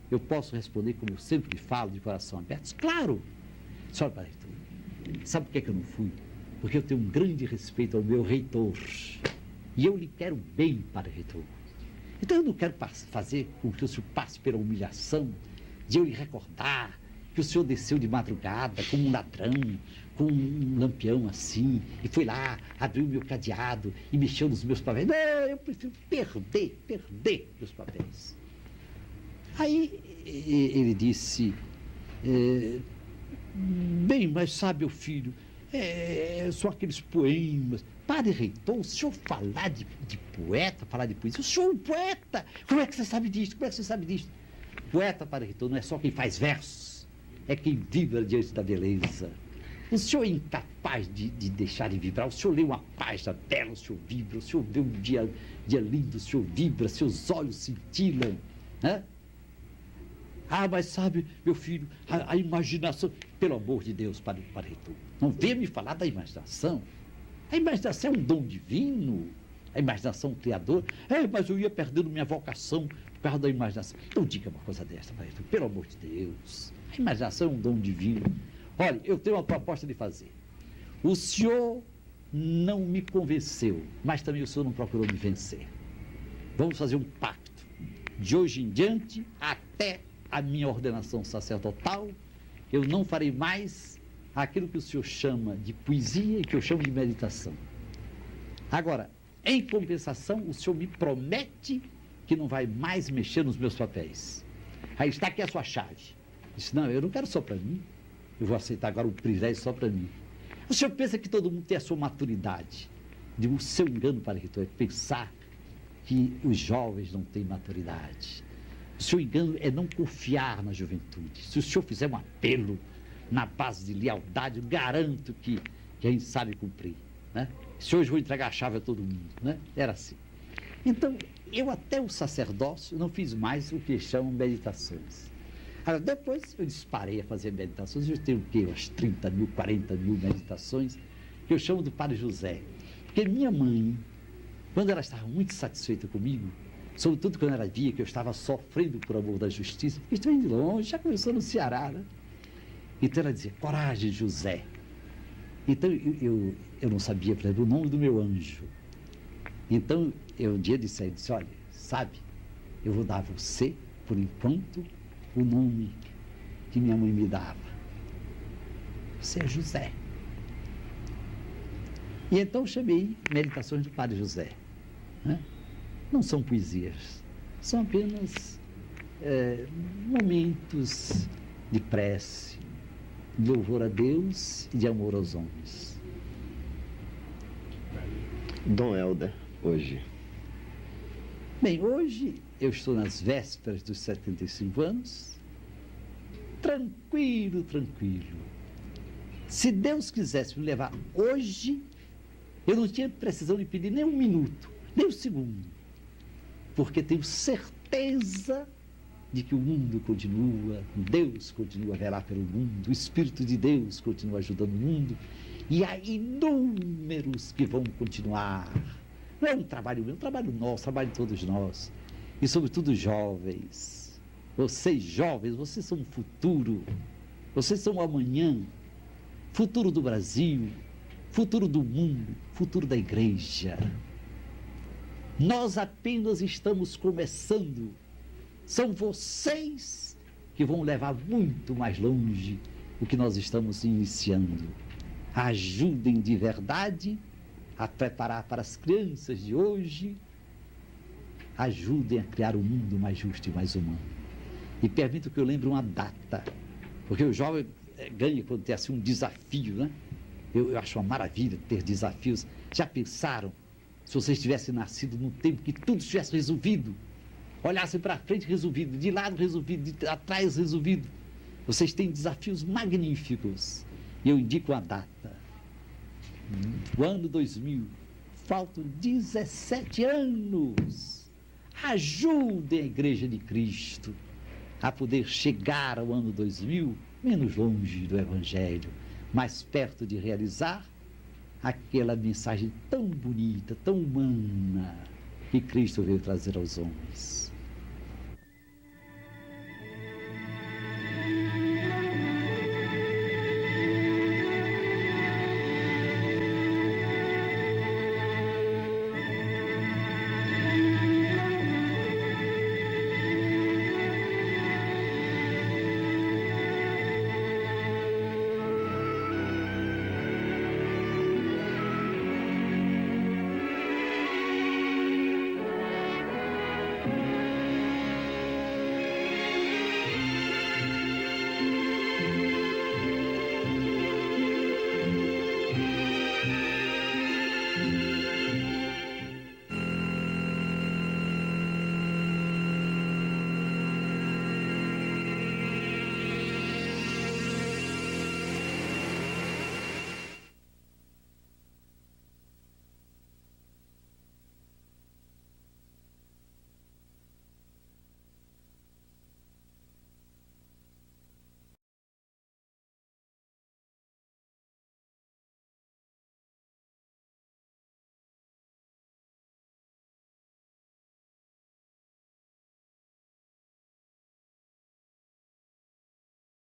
eu posso responder como eu sempre falo, de coração aberto? Claro! Senhor Padre Reitor, sabe por que eu não fui? Porque eu tenho um grande respeito ao meu reitor. E eu lhe quero bem, Padre Reitor. Então eu não quero fazer com que o senhor passe pela humilhação de eu lhe recordar que o senhor desceu de madrugada como um ladrão, com um lampião assim, e foi lá, abriu o meu cadeado e mexeu nos meus papéis. Não, eu prefiro perder meus papéis. Aí ele disse, bem, mas sabe, meu filho, são aqueles poemas. Padre Reitor, o senhor falar de poeta, falar de poesia, o senhor é um poeta, como é que você sabe disso? Como é que você sabe disso? Poeta, Padre Reitor, não é só quem faz versos, é quem vibra diante da beleza. O senhor é incapaz de deixar de vibrar, o senhor lê uma página bela, o senhor vibra, o senhor vê um dia lindo, o senhor vibra, seus olhos cintilam, né? Ah, mas sabe, meu filho, a imaginação, pelo amor de Deus, Padre Reitor, não venha me falar da imaginação. A imaginação é um dom divino, a imaginação criadora. Mas eu ia perdendo minha vocação por causa da imaginação. Não diga uma coisa dessa, Padre Reitor, pelo amor de Deus. A imaginação é um dom divino. Olha, eu tenho uma proposta de fazer. O senhor não me convenceu, mas também o senhor não procurou me vencer. Vamos fazer um pacto. De hoje em diante, até a minha ordenação sacerdotal, eu não farei mais aquilo que o senhor chama de poesia e que eu chamo de meditação. Agora, em compensação, o senhor me promete que não vai mais mexer nos meus papéis. Aí está aqui a sua chave. Disse, não, eu não quero só para mim. Eu vou aceitar agora o privilégio só para mim. O senhor pensa que todo mundo tem a sua maturidade. Digo, o seu engano, Padre Reitor, é pensar que os jovens não têm maturidade. O seu engano é não confiar na juventude. Se o senhor fizer um apelo na base de lealdade, eu garanto que a gente sabe cumprir, né? Se hoje vou entregar a chave a todo mundo, né? Era assim. Então, eu até o sacerdócio não fiz mais o que chamam meditações. Agora, depois eu disparei a fazer meditações, eu tenho o quê? Umas 30 mil, 40 mil meditações, que eu chamo do Padre José. Porque minha mãe, quando ela estava muito satisfeita comigo, sobretudo quando ela via que eu estava sofrendo por amor da justiça, porque isso vem de longe, já começou no Ceará, né? Então ela dizia, coragem, José. Então eu não sabia, por exemplo, o nome do meu anjo. Então eu um dia disse a ele, olha, sabe, eu vou dar a você, por enquanto, o nome que minha mãe me dava. Você é José. E então eu chamei Meditações do Padre José, né? Não são poesias, são apenas momentos de prece, de louvor a Deus e de amor aos homens. Dom Helder, hoje. Bem, hoje eu estou nas vésperas dos 75 anos, tranquilo. Se Deus quisesse me levar hoje, eu não tinha precisão de pedir nem um minuto. nem o segundo, porque tenho certeza de que o mundo continua, Deus continua a velar pelo mundo, o Espírito de Deus continua ajudando o mundo, e há inúmeros que vão continuar. Não é um trabalho meu, é um trabalho nosso, trabalho de todos nós, e sobretudo jovens. Vocês jovens, vocês são o futuro, vocês são o amanhã, futuro do Brasil, futuro do mundo, futuro da igreja. Nós apenas estamos começando. São vocês que vão levar muito mais longe o que nós estamos iniciando. Ajudem de verdade a preparar para as crianças de hoje. Ajudem a criar um mundo mais justo e mais humano. E permito que eu lembre uma data, porque o jovem ganha quando tem assim um desafio, né? Eu acho uma maravilha ter desafios. Já pensaram se vocês tivessem nascido num tempo que tudo estivesse resolvido? Olhassem para frente resolvido, de lado resolvido, de atrás resolvido. Vocês têm desafios magníficos. E eu indico a data. O ano 2000. Faltam 17 anos. Ajudem a Igreja de Cristo a poder chegar ao ano 2000 menos longe do Evangelho, mais perto de realizar aquela mensagem tão bonita, tão humana que Cristo veio trazer aos homens.